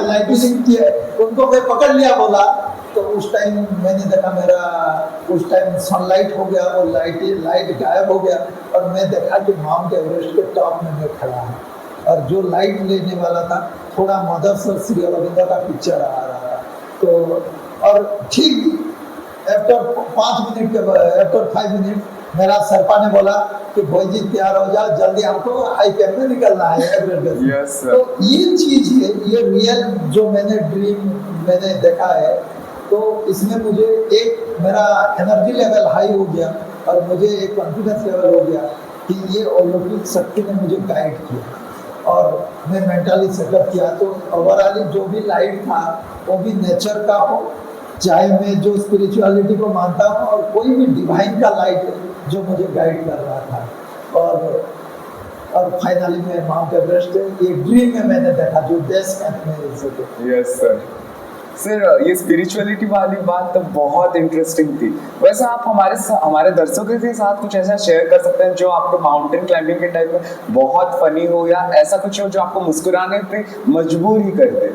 [SPEAKER 3] लाइटिंग किया, उनको मैं पकड़ लिया, बोला। तो उस टाइम मैंने देखा मेरा उस टाइम सनलाइट हो गया और लाइट गायब हो गया और मैं देखा कि माउंट एवरेस्ट के टॉप में मैं खड़ा हूँ और जो लाइट लेने वाला था, थोड़ा मदर्स और श्री अरविंदो का पिक्चर आ रहा था। तो और ठीक आफ्टर 5 मिनट मेरा सरपा ने बोला कि भाई जी तैयार हो जाओ, जल्दी हमको हाई कैंप में निकलना है एवरेस्ट।
[SPEAKER 2] yes,
[SPEAKER 3] तो ये चीज है, ये रियल जो मैंने ड्रीम मैंने देखा है। तो इसमें मुझे एक मेरा एनर्जी लेवल हाई हो गया और मुझे एक कॉन्फिडेंस लेवल हो गया कि ये अलौकिक शक्ति ने मुझे गाइड किया और मैं मेंटली सेटअप किया। तो ओवरऑल जो भी लाइट था वो भी नेचर का हो, चाहे मैं जो स्पिरिचुअलिटी को मानता हूँ और कोई भी डिवाइन का लाइट जो मुझे गाइड कर रहा था। और फाइनली मैं माउंट एवरेस्ट एक ड्रीम में मैंने देखा जो बेस कैंप में सके।
[SPEAKER 2] Yes sir. सर ये स्पिरिचुअलिटी वाली बात तो बहुत इंटरेस्टिंग थी। वैसे आप हमारे दर्शकों के साथ कुछ ऐसा शेयर कर सकते हैं जो आपको माउंटेन क्लाइंबिंग के टाइम में बहुत फनी हो या ऐसा कुछ हो जो आपको मुस्कुराने पे मजबूर ही कर दे?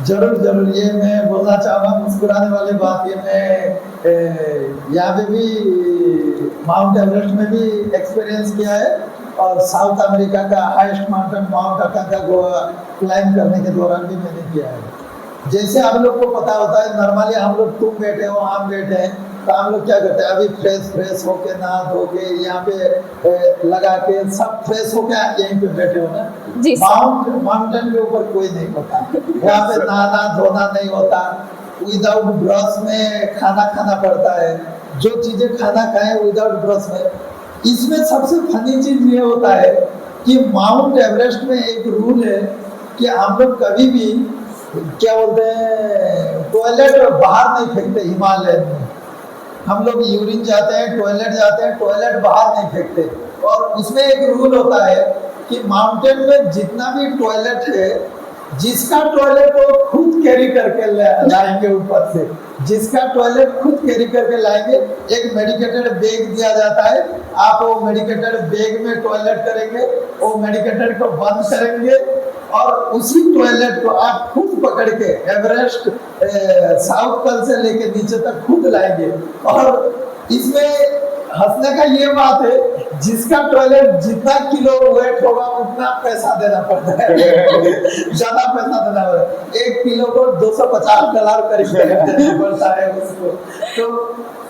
[SPEAKER 3] जरूर जरूर, ये मैं बोलना चाहूँगा मुस्कुराने वाली बात। ये मैं यहाँ पे भी माउंट एवरेस्ट में भी एक्सपीरियंस किया है और साउथ अमेरिका का हाईएस्ट माउंटेन माउंट अकांकागुआ क्लाइंब करने के दौरान भी मैंने किया है। जैसे आप लोग को पता होता है नॉर्मली हम लोग तुम बैठे हो हम बैठे हैं तो हम लोग क्या करते हैं अभी फ्रेश होके नहा धो के यहाँ पे लगा के सब फ्रेश होके यहीं पे बैठे हो ना। माउंटेन के ऊपर कोई नहीं होता, यहाँ पे नहाना धोना नहीं होता, विदाउट ब्रश में खाना पड़ता है, जो चीजें खाना खाए विदाउट ब्रश में। इसमें सबसे फनी चीज ये होता है कि माउंट एवरेस्ट में एक रूल है कि हम लोग कभी भी क्या बोलते हैं टॉयलेट बाहर नहीं फेंकते। हिमालय में हम लोग यूरिन जाते हैं टॉयलेट बाहर नहीं फेंकते। और उसमें एक रूल होता है कि माउंटेन में जितना भी टॉयलेट है जिसका टॉयलेट वो खुद कैरी करके लाएंगे ऊपर से, जिसका टॉयलेट खुद कैरी करके लाएंगे। एक मेडिकेटेड बैग दिया जाता है, आप वो मेडिकेटेड बैग में टॉयलेट करेंगे, वो मेडिकेटेड को बंद करेंगे और उसी टॉयलेट को आप खुद पकड़ के एवरेस्ट साउथ पोल से लेके नीचे तक खुद लाएंगे। और इसमें हंसने का ये बात है जिसका टॉयलेट जितना किलो वेट होगा उतना पैसा देना पड़ता है ज्यादा पैसा देना पड़ता है। 1 किलो को $250 करीब देना पड़ता है उसको। तो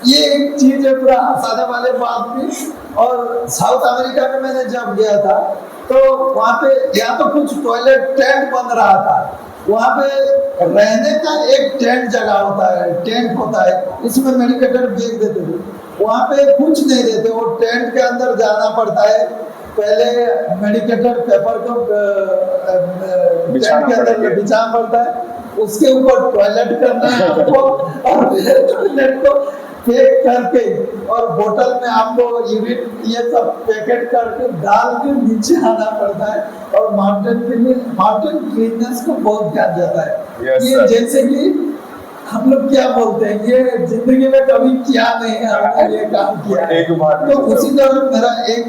[SPEAKER 3] ये एक चीज है पूरा हंसाने वाले बात भी। और साउथ अमेरिका में मैंने जब गया था तो वहाँ पे या तो कुछ टॉयलेट टेंट बन रहा था, वहाँ पे रहने का एक टेंट जगह होता है, टेंट होता है, इसमें मेडिकेटेड बैग देते थे। वहाँ पे कुछ नहीं देते, वो टेंट के अंदर जाना पड़ता है, पहले मेडिकेटेड पेपर को टेंट के अंदर बिछाना पड़ता है, उसके ऊपर टॉयलेट करना है आपको और टॉयलेट को पैक करके और बोतल में आपको यूरिन ये सब पैकेट करके डाल के नीचे आना पड़ता है। और माउंटेन के लिए माउंटेन क्लीननेस को बहुत ध्यान देता है। ये जैसे कि हम लोग क्या बोलते हैं ये जिंदगी में कभी किया नहीं है, हमने ये काम किया है। तो उसी तरह मेरा एक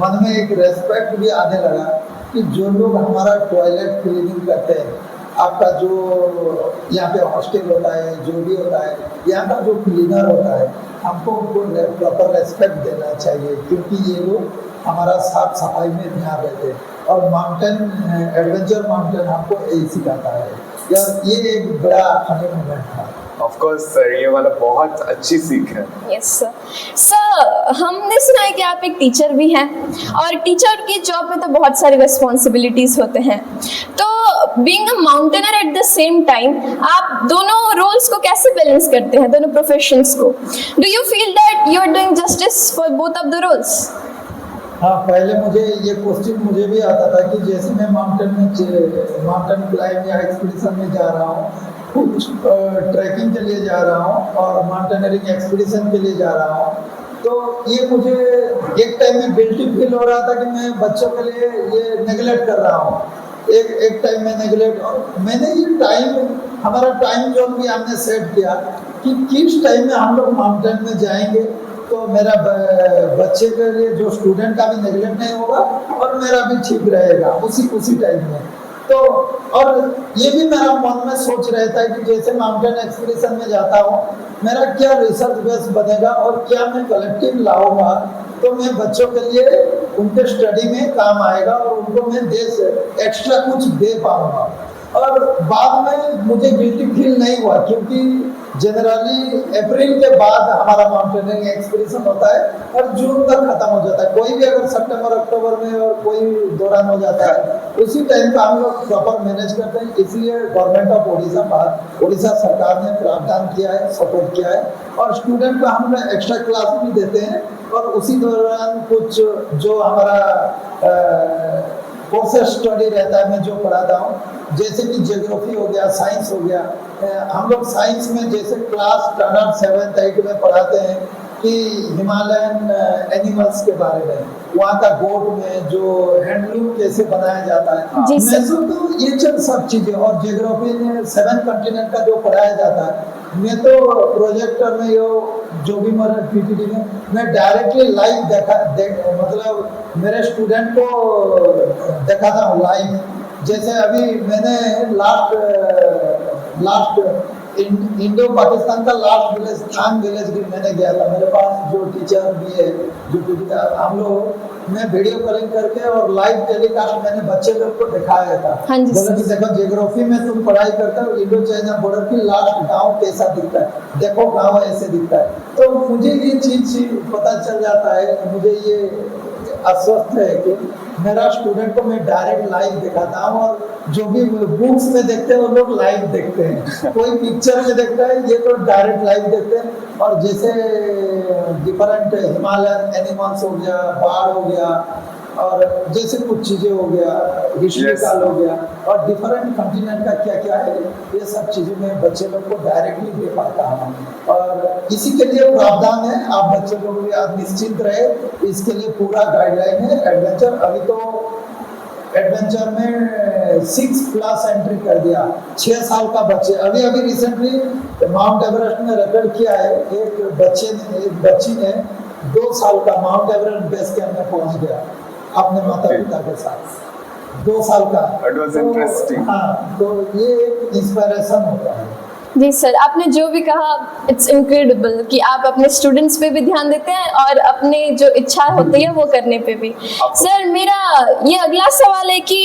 [SPEAKER 3] मन में एक रेस्पेक्ट भी आने लगा कि जो लोग हमारा टॉयलेट क्लीनिंग करते हैं, आपका जो यहाँ पे हॉस्टल होता है, जो भी होता है, यहाँ का जो क्लीनर होता है, हमको उनको प्रॉपर रेस्पेक्ट देना चाहिए क्योंकि ये लोग हमारा साफ सफाई में ध्यान देते हैं। और माउंटेन एडवेंचर माउंटेन हमको यही सिखाता है। ये एक बड़ा फनी मोमेंट था।
[SPEAKER 2] ऑफ कोर्स सर, ये वाला बहुत अच्छी सीख है।
[SPEAKER 1] Yes sir. सर हमने सुना है कि आप एक टीचर भी हैं और टीचर की जॉब में तो बहुत सारी रिस्पॉन्सिबिलिटीज होते हैं, तो being a mountaineer at the same time आप दोनों रोल्स को कैसे बैलेंस करते हैं, दोनों प्रोफेशंस को? Do you feel that you are doing justice for both of the roles?
[SPEAKER 3] हाँ, पहले मुझे ये क्वेश्चन मुझे भी आता था कि जैसे मैं माउंटेन क्लाइंब या एक्सपीडिशन में जा रहा हूँ, कुछ ट्रैकिंग के लिए जा रहा हूँ और माउंटेनरिंग एक्सपीडिशन के लिए जा रहा हूँ, तो ये मुझे एक टाइम में गिल्टी फील हो रहा था कि मैं बच्चों के लिए ये नेगलेक्ट कर रहा हूँ। एक टाइम में नेगलेक्ट, और मैंने ये टाइम हमारा टाइम जोन भी हमने सेट किया कि किस टाइम में हम लोग माउंटेन में जाएंगे तो मेरा बच्चे के लिए जो स्टूडेंट का भी नेगलेक्ट नहीं होगा और मेरा भी ठीक रहेगा उसी टाइम में। तो और ये भी मेरा मन में सोच रहता है कि जैसे माउंटेन एक्सपीडिशन में जाता हूँ, मेरा क्या रिसर्च बेस बनेगा और क्या मैं कलेक्टिव लाऊंगा तो मैं बच्चों के लिए उनके स्टडी में काम आएगा और उनको मैं एक्स्ट्रा कुछ दे पाऊंगा। और बाद में मुझे गिल्टी फील नहीं हुआ, क्योंकि जनरली अप्रैल के बाद हमारा माउंटेनियरिंग एक्सपीडिशन होता है और जून तक खत्म हो जाता है। कोई भी अगर सितंबर अक्टूबर में और कोई दौरान हो जाता है, उसी टाइम का हम लोग प्रॉपर मैनेज करते हैं। इसलिए गवर्नमेंट ऑफ उड़ीसा सरकार ने प्रावधान किया है, सपोर्ट किया है, और स्टूडेंट को हम लोग एक्स्ट्रा क्लास भी देते हैं। और उसी दौरान कुछ जो हमारा कोर्सेस स्टडी रहता है, मैं जो पढ़ाता हूँ, जैसे कि ज्योग्राफी हो गया, साइंस हो गया। हम लोग साइंस में जैसे क्लास स्टैंडर्ड 7th 8th में पढ़ाते हैं कि हिमालयन एनिमल्स के बारे में, वहाँ का गोट में जो हैंडलूम कैसे बनाया जाता है,
[SPEAKER 1] जी सर।
[SPEAKER 3] तो ये सब चीजें। और ज्योग्राफी में 7 कॉन्टिनेंट का जो पढ़ाया जाता है, मैं तो प्रोजेक्टर में जो भी मेरा पीपीटी में मैं डायरेक्टली लाइव मतलब मेरे स्टूडेंट को दिखाता हूँ लाइव। जैसे अभी मैंने लास्ट इंडो पाकिस्तान का लास्ट विलेज थांग विलेज भी मैंने गया था। मेरे पास जो टीचर भी है, जो हम लोग, मैं वीडियो कॉलिंग करके और लाइव टेलीकास्ट मैंने बच्चे लोग को दिखाया था।
[SPEAKER 1] हाँ जी
[SPEAKER 3] बोला कि देखो ज्योग्राफी में तुम पढ़ाई करते हो, इंडो चाइना बॉर्डर की लास्ट गांव कैसा दिखता है, देखो गांव ऐसे दिखता है। तो मुझे ये चीज पता चल जाता है, मुझे ये आश्वस्त है कि मेरा स्टूडेंट को मैं डायरेक्ट लाइव दिखाता हूँ। और जो भी बुक्स में देखते हैं वो लोग लाइव देखते हैं, कोई पिक्चर में देखता है, ये तो डायरेक्ट लाइव देखते हैं। और जैसे डिफरेंट हिमालयन एनिमल्स हो गया, बाढ़ हो गया, और जैसे कुछ चीजें हो गया, हिस्टोरिकल हो गया, और डिफरेंट कॉन्टिनेंट का क्या क्या है, ये सब चीजें मैं बच्चे लोग को डायरेक्टली दे पाता हूँ। और इसी के लिए प्रावधान है, आप बच्चे लोग भी आप निश्चिंत रहे, इसके लिए पूरा गाइडलाइन है। एडवेंचर अभी तो एडवेंचर में 6+ एंट्री कर दिया, 6 साल का बच्चे। अभी रिसेंटली माउंट एवरेस्ट में रिकॉर्ड किया है, एक बच्ची ने 2 साल का माउंट एवरेस्ट बेस कैंप में पहुंच गया अपने माता पिता के साथ, 2 साल का।
[SPEAKER 2] It was interesting.
[SPEAKER 3] हाँ, तो ये एक इंस्पिरेशन होता है।
[SPEAKER 1] जी सर, आपने जो भी कहा इट्स इनक्रेडिबल कि आप अपने स्टूडेंट्स पे भी ध्यान देते हैं और अपने जो इच्छा होती है वो करने पे भी। सर, मेरा ये अगला सवाल है कि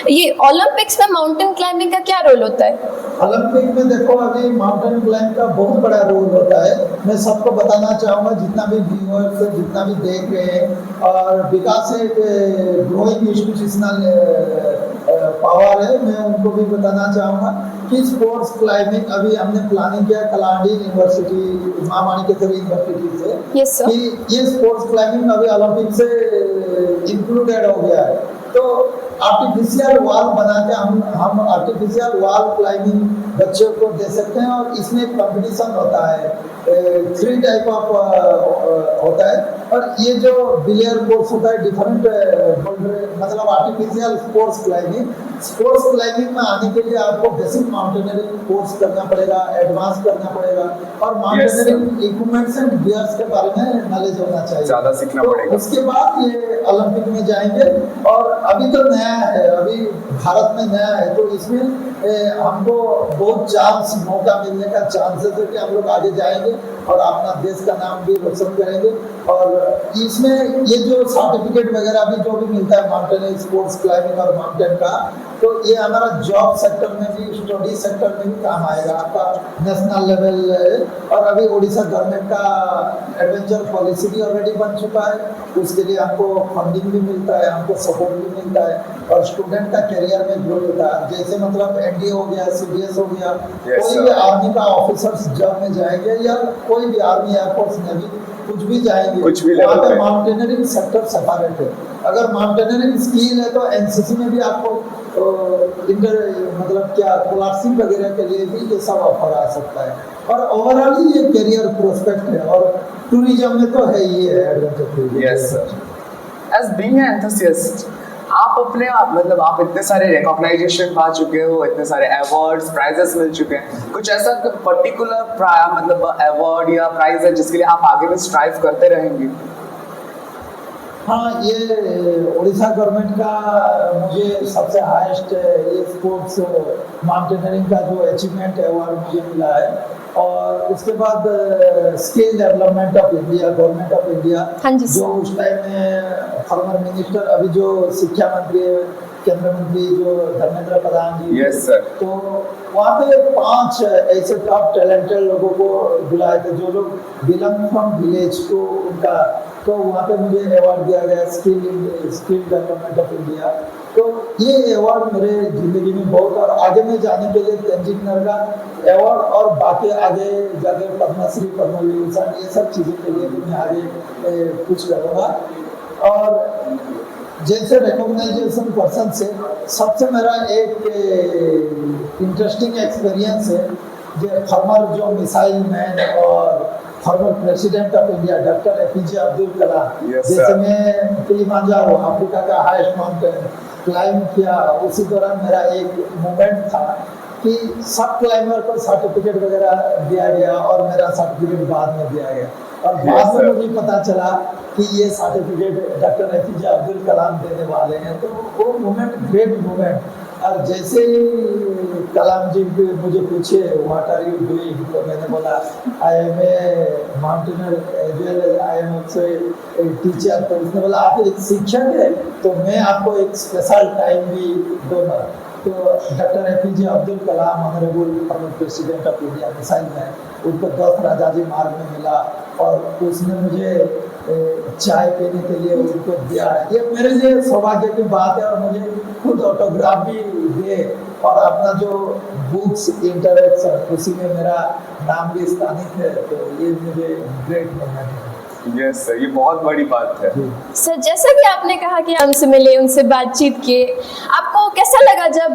[SPEAKER 1] ये ओलंपिक्स में माउंटेन क्लाइंबिंग का क्या रोल होता है?
[SPEAKER 3] ओलंपिक में देखो, अभी माउंटेन क्लाइंब का बहुत बड़ा रोल होता है। मैं सबको बताना चाहूँगा, जितना भी व्यूअर्स, जितना भी देख रहे हैं, और विकास एक ग्रोइंग इंस्टीट्यूशनल पावर है, मैं उनको भी बताना चाहूँगा कि स्पोर्ट्स क्लाइंबिंग अभी हमने प्लानिंग किया कलांडी यूनिवर्सिटी, मां माणिकेश्वरी यूनिवर्सिटी से।
[SPEAKER 1] Yes sir.
[SPEAKER 3] कि ये स्पोर्ट्स क्लाइंबिंग अभी ओलंपिक से इंक्लूडेड हो गया है। तो आर्टिफिशियल वॉल बना के हम आर्टिफिशियल वॉल क्लाइंबिंग बच्चों को दे सकते हैं। और इसमें कंपटीशन होता है, 3 टाइप ऑफ होता है। और ये जो बिलियर कोर्स होता है, डिफरेंट मतलब आर्टिफिशियल स्पोर्ट्स क्लाइंबिंग में आने के लिए आपको बेसिक माउंटेनियरिंग कोर्स करना पड़ेगा, एडवांस करना पड़ेगा, और माउंटेनियरिंग इक्विपमेंट्स एंड गियर्स के बारे में नॉलेज होना चाहिए,
[SPEAKER 2] ज्यादा सीखना पड़ेगा।
[SPEAKER 3] उसके बाद ये ओलंपिक में जाएंगे। और अभी तो नया है, अभी भारत में नया है, तो इसमें हमको बहुत मौका मिलने का चांसेस है कि हम लोग आगे जाएंगे और अपना देश का नाम भी रोशन करेंगे। और इसमें ये जो सर्टिफिकेट वगैरह भी जो भी मिलता है माउंटेन स्पोर्ट्स क्लाइंबिंग और माउंटेन का, तो ये हमारा जॉब सेक्टर में भी, स्टडी सेक्टर में भी काम आएगा, आपका नेशनल लेवल। और अभी उड़ीसा गवर्नमेंट का एडवेंचर पॉलिसी भी ऑलरेडी बन चुका है, उसके लिए हमको फंडिंग भी मिलता है, हमको सपोर्ट भी मिलता है, और स्टूडेंट का करियर में ग्रोथ होता है। जैसे मतलब एनडीए हो गया, सीडीएस हो गया, कोई भी आर्मी का ऑफिसर्स जॉब में जाएंगे, या कोई भी आर्मी एयरफोर्स में भी कुछ भी जाएंगे, वहाँ पे माउंटेनियरिंग सेक्टर सेपरेट है। अगर माउंटेनियरिंग स्किल है तो एनसीसी में भी आपको मतलब क्या स्कॉलरशिप वगैरह के लिए भी ये सब ऑफर आ सकता है। और ओवरऑल ये करियर प्रोस्पेक्ट है। और टूरिज्म में तो है ही है adventure tourism.
[SPEAKER 2] Yes sir. As being an enthusiast, आप अपने मतलब आप इतने सारे रिकॉग्नाइजेशन पा चुके हो, इतने सारे अवार्ड्स, प्राइजेस मिल चुके हैं, कुछ ऐसा पर्टिकुलर मतलब अवार्ड या प्राइज है जिसके लिए आप आगे भी स्ट्राइव करते रहेंगे?
[SPEAKER 3] हाँ, ये उड़ीसा गवर्नमेंट का मुझे सबसे हाईएस्ट ये स्पोर्ट्स माउंटेनियरिंग का जो अचीवमेंट अवार्ड मुझे मिला है। और उसके बाद skill development of India, government of India, जो उस टाइम में फॉर्मर मिनिस्टर, अभी जो शिक्षा मंत्री है केंद्र मंत्री जो धर्मेंद्र प्रधान जी,
[SPEAKER 2] यस सर,
[SPEAKER 3] तो वहाँ पे 5 ऐसे टॉप टैलेंटेड लोगों को बुलाए थे जो लोग बिलोंग फ्रॉम विलेज, तो उनका तो वहाँ पे मुझे अवार्ड दिया गया स्किल डेवलपमेंट ऑफ इंडिया। तो ये अवार्ड मेरे जिंदगी में बहुत, और आगे में जाने के लिए तेंजिंग नरगा अवार्ड और बाकी आगे जाके पद्मश्री पद्म विभूषण ये सब चीज़ों के लिए मैं आगे कुछ करूँगा। और जैसे रिकॉग्नाइजेशन पर्सन से सबसे मेरा एक इंटरेस्टिंग एक्सपीरियंस है, जो फॉर्मर जो मिसाइल मैन और former president of India doctor APJ Abdul Kalam, जैसे मैं किलिमांजारो अफ्रीका का हाईएस्ट माउंटेन क्लाइंब किया, उसी दौरान मेरा एक मोमेंट था कि सब क्लाइंबर को सर्टिफिकेट वगैरह दिया गया और मेरा सर्टिफिकेट बाद में दिया गया, और बाद में मुझे पता चला कि ये सर्टिफिकेट डॉक्टर APJ अब्दुल कलाम देने वाले हैं। तो वो मोमेंट ग्रेट मोमेंट। और जैसे ही कलाम जी मुझे पूछे व्हाट आर यू डूइंग, तो मैंने बोला I am a mountaineer as well as I am also a teacher. तो उसने बोला आप एक शिक्षक है तो मैं आपको एक स्पेशल टाइम भी दूंगा। तो doctor APJ Abdul Kalam honourable farmer president of India missile man, उनको 10 राजाजी मार्ग में मिला और उसने मुझे चाय पीने के लिए उनको दिया। ये मेरे लिए सौभाग्य की बात है, और मुझे खुद ऑटोग्राफ भी दिए, और अपना जो बुक्स इंटरेक्शन उसी में मेरा नाम भी स्थानित है। तो ये मुझे ग्रेट मोमेंट है।
[SPEAKER 2] यस सर, ये बहुत बड़ी बात है।
[SPEAKER 1] सर जैसा कि आपने कहा कि उनसे मिले, उनसे बातचीत किए, आपको कैसा लगा जब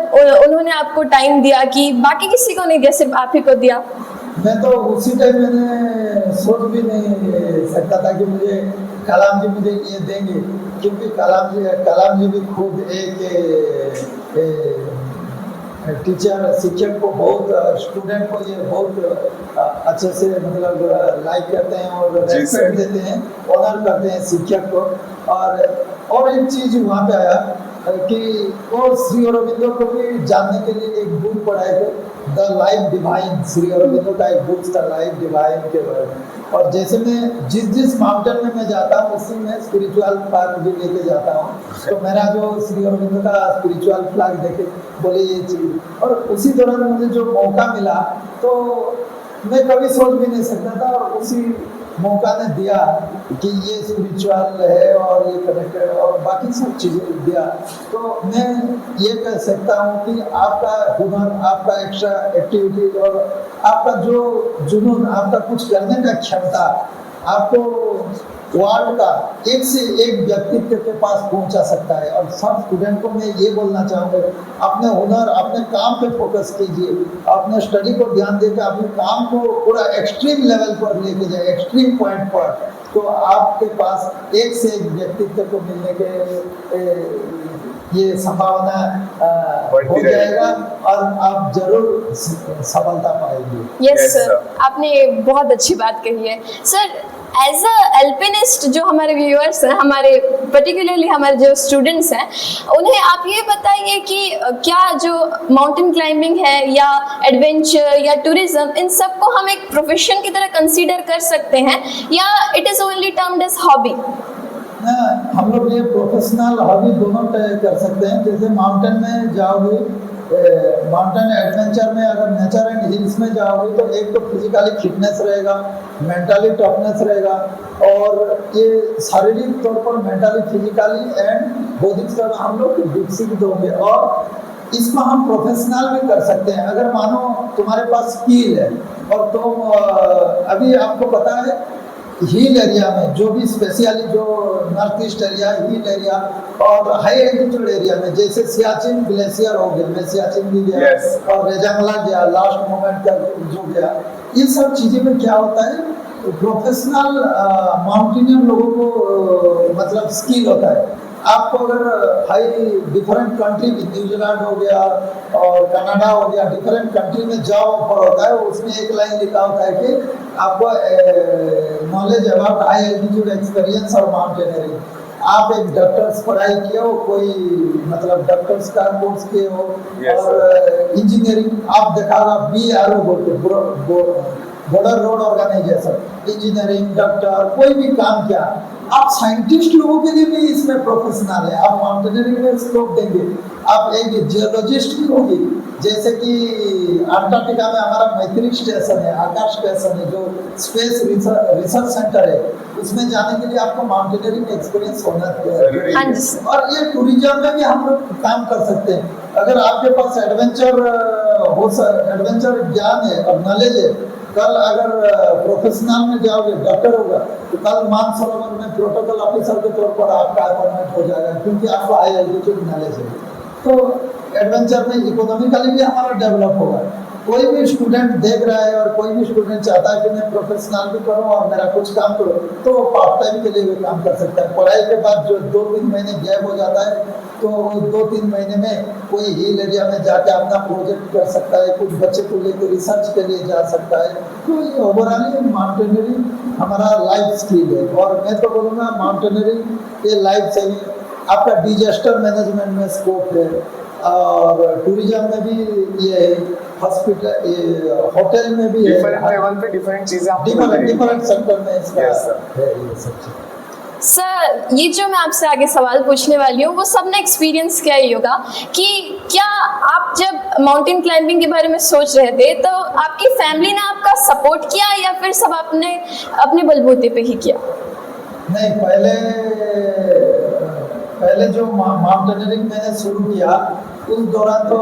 [SPEAKER 1] उन्होंने आपको टाइम दिया कि बाकी किसी को नहीं दिया, सिर्फ आप ही को दिया?
[SPEAKER 3] मैं तो उसी टाइम मैंने सोच भी नहीं सकता था कि मुझे कलाम जी मुझे ये देंगे, क्योंकि कलाम जी भी खुद एक टीचर शिक्षक को बहुत, स्टूडेंट को ये बहुत अच्छे से मतलब लाइक करते हैं और रेस्पेक्ट देते हैं, ऑनर करते हैं शिक्षक को। और एक चीज़ वहाँ पे आया कि वो श्री अरबिंदो को भी जानने के लिए एक बुक पढ़ाए थे, the life divine. Shri Aurobindo का एक बुक था लाइफ डिवाइन के बारे में। और जैसे मैं जिस माउंटेन में मैं जाता हूँ उसी में स्पिरिचुअल फ्लैग भी लेके जाता हूँ। तो मेरा जो श्री अरबिंदो का स्पिरिचुअल फ्लैग देखे बोले ये चीज़, और उसी दौरान मुझे जो मौका मिला तो मैं कभी सोच भी नहीं सकता था, और उसी मौका ने दिया कि ये स्पिरिचुअल है और ये कनेक्टेड और बाकी सब चीज़ें दिया। तो मैं ये कह सकता हूँ कि आपका हुनर, आपका एक्स्ट्रा एक्टिविटी और आपका जो जुनून, आपका कुछ करने का क्षमता आपको वर्ल्ड का एक से एक व्यक्तित्व के पास पहुंचा सकता है। और सब स्टूडेंट को मैं ये बोलना चाहूँगा, अपने हुनर, अपने काम पे फोकस कीजिए, अपने स्टडी को ध्यान देकर अपने काम को पूरा एक्सट्रीम लेवल पर लेके जाए, एक्सट्रीम पॉइंट पर, तो आपके पास एक से एक व्यक्तित्व को मिलने के ये संभावना हो जाएगा और आप जरूर सफलता पाएंगे।
[SPEAKER 1] यस सर, आपने बहुत अच्छी बात कही है। सर एज अ एल्पिनिस्ट जो हमारे व्यूअर्स हैं, हमारे पर्टिकुलरली हमारे जो स्टूडेंट्स हैं, उन्हें आप ये बताइए कि क्या जो माउंटेन क्लाइंबिंग है या एडवेंचर या टूरिज्म, इन सब को हम एक प्रोफेशन की तरह कंसीडर कर सकते हैं या it is only termed as hobby?
[SPEAKER 3] हम लोग ये प्रोफेशनल हॉबी दोनों तय कर सकते हैं। जैसे माउंटेन में जाओगे, माउंटेन एडवेंचर में अगर नेचर एंड हिल्स में जाओगे तो एक तो फिजिकली फिटनेस रहेगा, मेंटली टफनेस रहेगा, और ये शारीरिक तौर पर मेंटली फिजिकली एंड बौद्धिक स्तर हम लोग विकसित होंगे। और इसको हम प्रोफेशनल भी कर सकते हैं। अगर मानो तुम्हारे पास स्किल है और तुम अभी आपको पता है हिल एरिया में जो भी स्पेशली जो north east area, hill area और हाई एल्टीट्यूड एरिया में, जैसे सियाचिन ग्लेशियर हो गया, मैं सियाचिन भी गया और रेजांगला गया, लास्ट मोमेंट का जो गया, ये सब चीज़ें में क्या होता है, प्रोफेशनल माउंटेनियर लोगों को मतलब स्किल होता है। आपको अगर हाई डिफरेंट कंट्री, न्यूजीलैंड हो गया और कनाडा हो गया, डिफरेंट कंट्री में जॉब ऑफर होता है, उसमें एक लाइन लिखा होता है कि आपको knowledge about high altitude experience और माउंटेनियरिंग। आप एक डॉक्टर्स पढ़ाई किए हो, कोई मतलब डॉक्टर्स का कोर्स किए हो, और इंजीनियरिंग आप देखा होगा BRO बोलते, border road organisation, engineering, doctor, कोई भी काम किया। आप साइंटिस्ट लोगों के लिए भी इसमें प्रोफेशनल है, आप माउंटेनियरिंग में स्कोप देंगे। आप एक जियोलॉजिस्ट भी होगी, जैसे कि अंटार्कटिका में हमारा मैत्री स्टेशन है, आकाश स्टेशन है, जो स्पेस रिसर्च सेंटर है, उसमें जाने के लिए आपको माउंटेनियरिंग एक्सपीरियंस होना चाहिए।
[SPEAKER 1] हाँ जी सर।
[SPEAKER 3] और ये टूरिज्म में भी हम लोग काम कर सकते हैं। अगर आपके पास एडवेंचर ज्ञान है और नॉलेज है, कल अगर प्रोफेशनल में जाओगे, डॉक्टर होगा, तो कल मानसरोवर में प्रोटोकॉल ऑफिसर के तौर पर आपका अपॉइंटमेंट हो जाएगा, क्योंकि आपको हाई एल्टीट्यूड नॉलेज है। तो एडवेंचर में इकोनॉमिकली भी हमारा डेवलप होगा। कोई भी स्टूडेंट देख रहा है और कोई भी स्टूडेंट चाहता है कि मैं प्रोफेशनल भी करूं और मेरा कुछ काम करूं, तो वो पार्ट टाइम के लिए भी काम कर सकता है। पढ़ाई के बाद जो 2-3 महीने गैप हो जाता है, तो 2-3 महीने में कोई हिल एरिया में जाके अपना प्रोजेक्ट कर सकता है, कुछ बच्चे को लेकर रिसर्च के लिए जा सकता है। तो ये ओवरऑल माउंटेनियरिंग हमारा लाइफ स्किल है। और मैं तो बोलूँगा माउंटेनियरिंग ये लाइफ सेविंग, आपका डिजास्टर मैनेजमेंट में स्कोप है, और टूरिज्म में भी ये हॉस्पिटल, ये होटल में भी है,
[SPEAKER 2] डिफरेंट लेवल पे डिफरेंट चीजें आप
[SPEAKER 3] डिफरेंट सेक्टर में इसका
[SPEAKER 2] Yes, sir.
[SPEAKER 3] है ये सब चीज़।
[SPEAKER 1] सर, ये जो मैं आपसे आगे सवाल पूछने वाली हूँ, वो सबने एक्सपीरियंस किया ही होगा कि क्या आप जब माउंटेन क्लाइंबिंग के बारे में सोच रहे थे, तो आपकी फैमिली ने आपका सपोर्ट किया या फिर सब आपने अपने बलबूते पे ही किया?
[SPEAKER 3] नहीं, पहले जो माउंटेनियरिंग मैंने शुरू किया, उस दौरान तो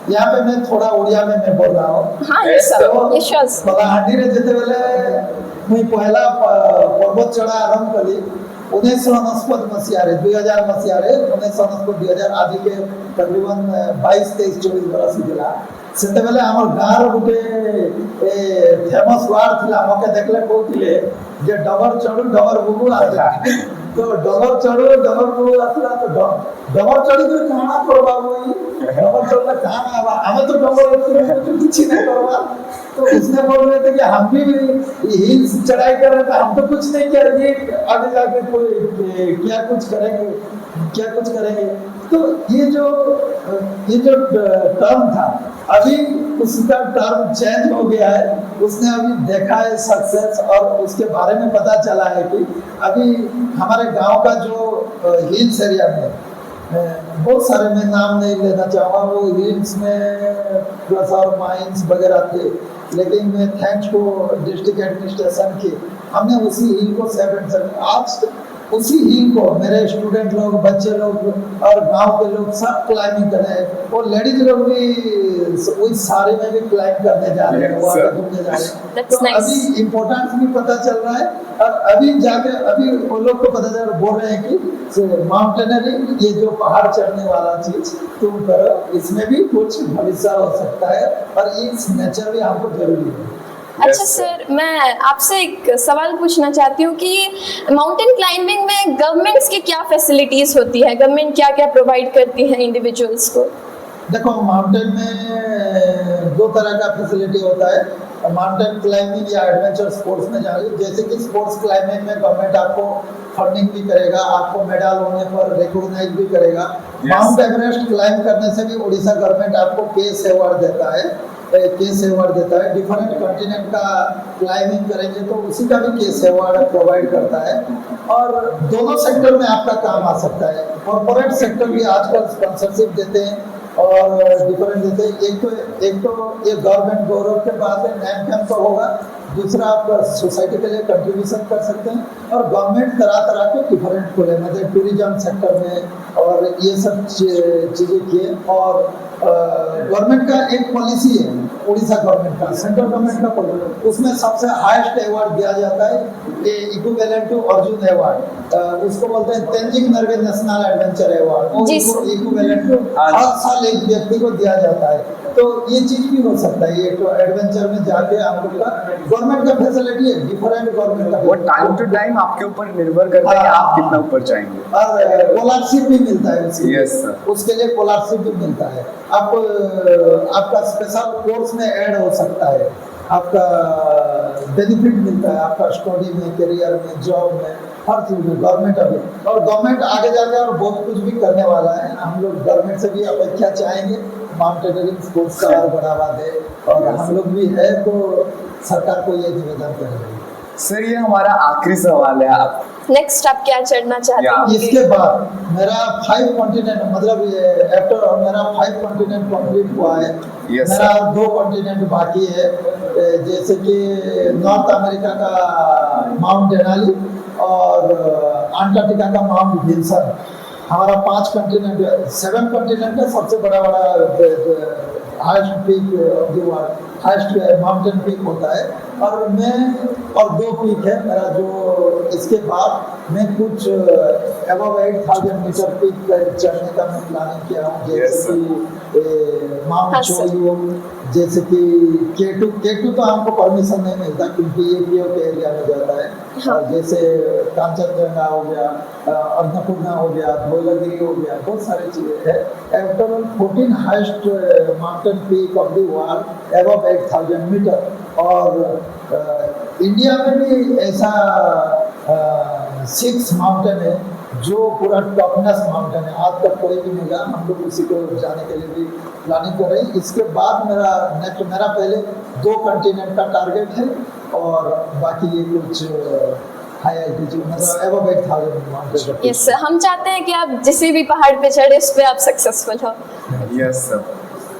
[SPEAKER 3] यहाँ पे मैं थोड़ा उड़िया में मैं बोल रहा हूँ।
[SPEAKER 1] हाँ ये सर, ये श्योर।
[SPEAKER 3] कलाहांडी रे जेते बेले मुई पहला पर्वत चढ़ा आरंभ कली 1999 मसीहारे 2000 मसीहारे 1999 2000 आज के तकरीबन 22-23-24 बरस हिला। सेते बेले हमर गाँव गुटे फेमस वार्ड थिला, मके देखले कहूतिले जे डबर चढ़ू डबर बुबू आसला। तो डबर चढ़ू डबर बुबू आसला, तो डबर चढ़ी तो काना करबा होई, डबर चढ़ले काना आवा, हमें तो डबर तो किछि नहीं करबा। तो उसने बोल रहे थे कि हम भी हिल्स चढ़ाई कर रहे थे, हम तो कुछ नहीं करेंगे, आगे जाके कोई क्या कुछ करेंगे। तो ये जो टर्म था, अभी उसका टर्म चेंज हो गया है। उसने अभी देखा है सक्सेस, और उसके बारे में पता चला है कि अभी हमारे गांव का जो हिल्स एरिया में बहुत सारे, मैं नाम नहीं लेना चाहूँगा, वो हिल्स में प्लस और माइंस वगैरह थे, लेकिन मैं थैंक्स को डिस्ट्रिक्ट एडमिनिस्ट्रेशन की, हमने उसी हिल को 7 आज उसी हिल को मेरे स्टूडेंट लोग, बच्चे लोग और गांव के लोग सब क्लाइंबिंग कर रहे हैं। और लेडीज लोग भी उस सारे में भी क्लाइंब करने जा रहे हैं, वहाँ घूमने जा रहे हैं। तो अभी इम्पोर्टेंस भी पता चल रहा है, और अभी जाके अभी वो लोग को पता चल बोल रहे हैं कि माउंटेनरिंग, ये जो पहाड़ चढ़ने वाला चीज तुम करो, इसमें भी कुछ भविष्य हो सकता है, और इस नेचर भी हमको जरूरी है।
[SPEAKER 1] अच्छा सर, मैं आपसे एक सवाल पूछना चाहती हूँ कि माउंटेन क्लाइंबिंग में गवर्नमेंट्स की क्या फैसिलिटीज होती है, गवर्नमेंट क्या क्या प्रोवाइड करती है इंडिविजुअल्स को?
[SPEAKER 3] देखो, माउंटेन में 2 तरह का फैसिलिटी होता है। माउंटेन क्लाइंबिंग या एडवेंचर स्पोर्ट्स में जाइए, जैसे कि स्पोर्ट्स क्लाइंबिंग में गवर्नमेंट आपको फंडिंग भी करेगा, आपको मेडल होने पर रिकॉग्नाइज भी करेगा। माउंट एवरेस्ट क्लाइंब करने से भी उड़ीसा गवर्नमेंट आपको केस अवार्ड देता है, डिफरेंट कंटिनेंट का क्लाइंबिंग करेंगे तो उसी का भी केस अवार्ड प्रोवाइड करता है। और दोनों सेक्टर में आपका काम आ सकता है। कॉर्पोरेट सेक्टर भी आजकल स्पॉन्सरशिप देते हैं और डिफरेंट देते हैं। एक तो ये गवर्नमेंट गौरव के बाद नैम कैंप तो होगा, दूसरा आप सोसाइटी के लिए कंट्रीब्यूशन कर सकते हैं। और गवर्नमेंट तरह के डिफरेंट खोले, मतलब टूरिज्म सेक्टर में और ये सब चीज़ें किए। और गवर्नमेंट का एक पॉलिसी है, उड़ीसा गवर्नमेंट का, सेंट्रल गवर्नमेंट का पॉलिसी, उसमें सबसे हाईएस्ट अवार्ड दिया जाता है, इक्विवेलेंट टू अर्जुन अवार्ड, उसको बोलते हैं Tenzing Norgay national adventure award. Equivalent हर साल एक व्यक्ति को दिया जाता है। तो ये चीज भी हो सकता है, ये तो एडवेंचर में जाके आप लोग का गवर्नमेंट का फैसिलिटी है, डिफरेंट गवर्नमेंट का, वो
[SPEAKER 2] टाइम टू टाइम आपके ऊपर निर्भर करता है कि आप कितना ऊपर जाएंगे।
[SPEAKER 3] और स्कॉलरशिप भी मिलता है उसके लिए स्कॉलरशिप भी मिलता है। आपका स्पेशल कोर्स में ऐड हो सकता है, आपका बेनिफिट मिलता है, आपका स्टडी में, करियर में, जॉब में, हर चीज में गवर्नमेंट अभी। और गवर्नमेंट आगे जाके और बहुत कुछ भी करने वाला है। हम लोग गवर्नमेंट से भी अपेक्षा चाहेंगे माउंटेनियरिंग स्पोर्ट्स का और बढ़ावा दे, और हम लोग भी है तो सरकार को ये निवेदन करेंगे।
[SPEAKER 2] सर, ये हमारा आखिरी सवाल है। आप
[SPEAKER 1] नेक्स्ट आप क्या चढ़ना चाहते हैं?
[SPEAKER 3] इसके बाद मेरा 5 कॉन्टिनेंट मतलब ये आफ्टर मेरा 5 कॉन्टिनेंट कंप्लीट हुआ है।
[SPEAKER 2] Yes,
[SPEAKER 3] मेरा 2 कॉन्टिनेंट बाकी है, जैसे कि नॉर्थ अमेरिका का माउंट डेनाली और अंटार्कटिका का माउंट विल्सन। हमारा 5 कॉन्टिनेंट 7 कॉन्टिनेंट का सबसे बड़ा highest peak of the world, highest mountain peak होता है। और मैं और 2 पीक है मेरा, जो इसके बाद मैं कुछ अबव 8000 मीटर पीक चढ़ने का मैं प्लानिंग किया हूँ, जैसे कि माउंट चोयू, जैसे कि केटू तो हमको परमिशन नहीं मिलता क्योंकि ये पीओ के एरिया में जाता है। और जैसे कांचनजंगा हो गया, अन्नपूर्णा हो गया, धौलागिरी हो गया, बहुत सारी चीजें हैं। After all 14 highest mountain peak of the world above 8000 metre. और इंडिया में भी ऐसा 6 माउंटेन है जो पूरा टॉपनेस माउंटेन है, आज तक कोई भी नहीं गया। हम लोग उसी को जाने के लिए भी प्लानिंग कर रहे हैं। इसके बाद मेरा पहले 2 कॉन्टिनेंट का टारगेट है और बाकी ये कुछ हाई एल्टीट्यूड मतलब अबव 8000 माउंटेन।
[SPEAKER 1] यस सर, हम चाहते हैं कि आप जिस भी पहाड़ पे चढ़े उस पे आप सक्सेसफुल हो।
[SPEAKER 2] Yes, sir.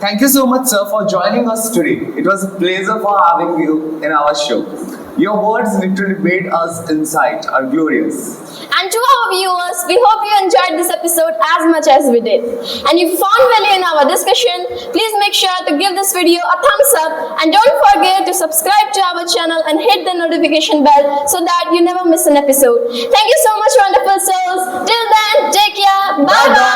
[SPEAKER 2] Thank you so much, sir, for joining us today. It was a pleasure for having you in our show. Your words literally made us insight are glorious.
[SPEAKER 1] And to our viewers, we hope you enjoyed this episode as much as we did. And if you found value in our discussion, please make sure to give this video a thumbs up and don't forget to subscribe to our channel and hit the notification bell so that you never miss an episode. Thank you so much, wonderful souls. Till then, take care. Bye bye.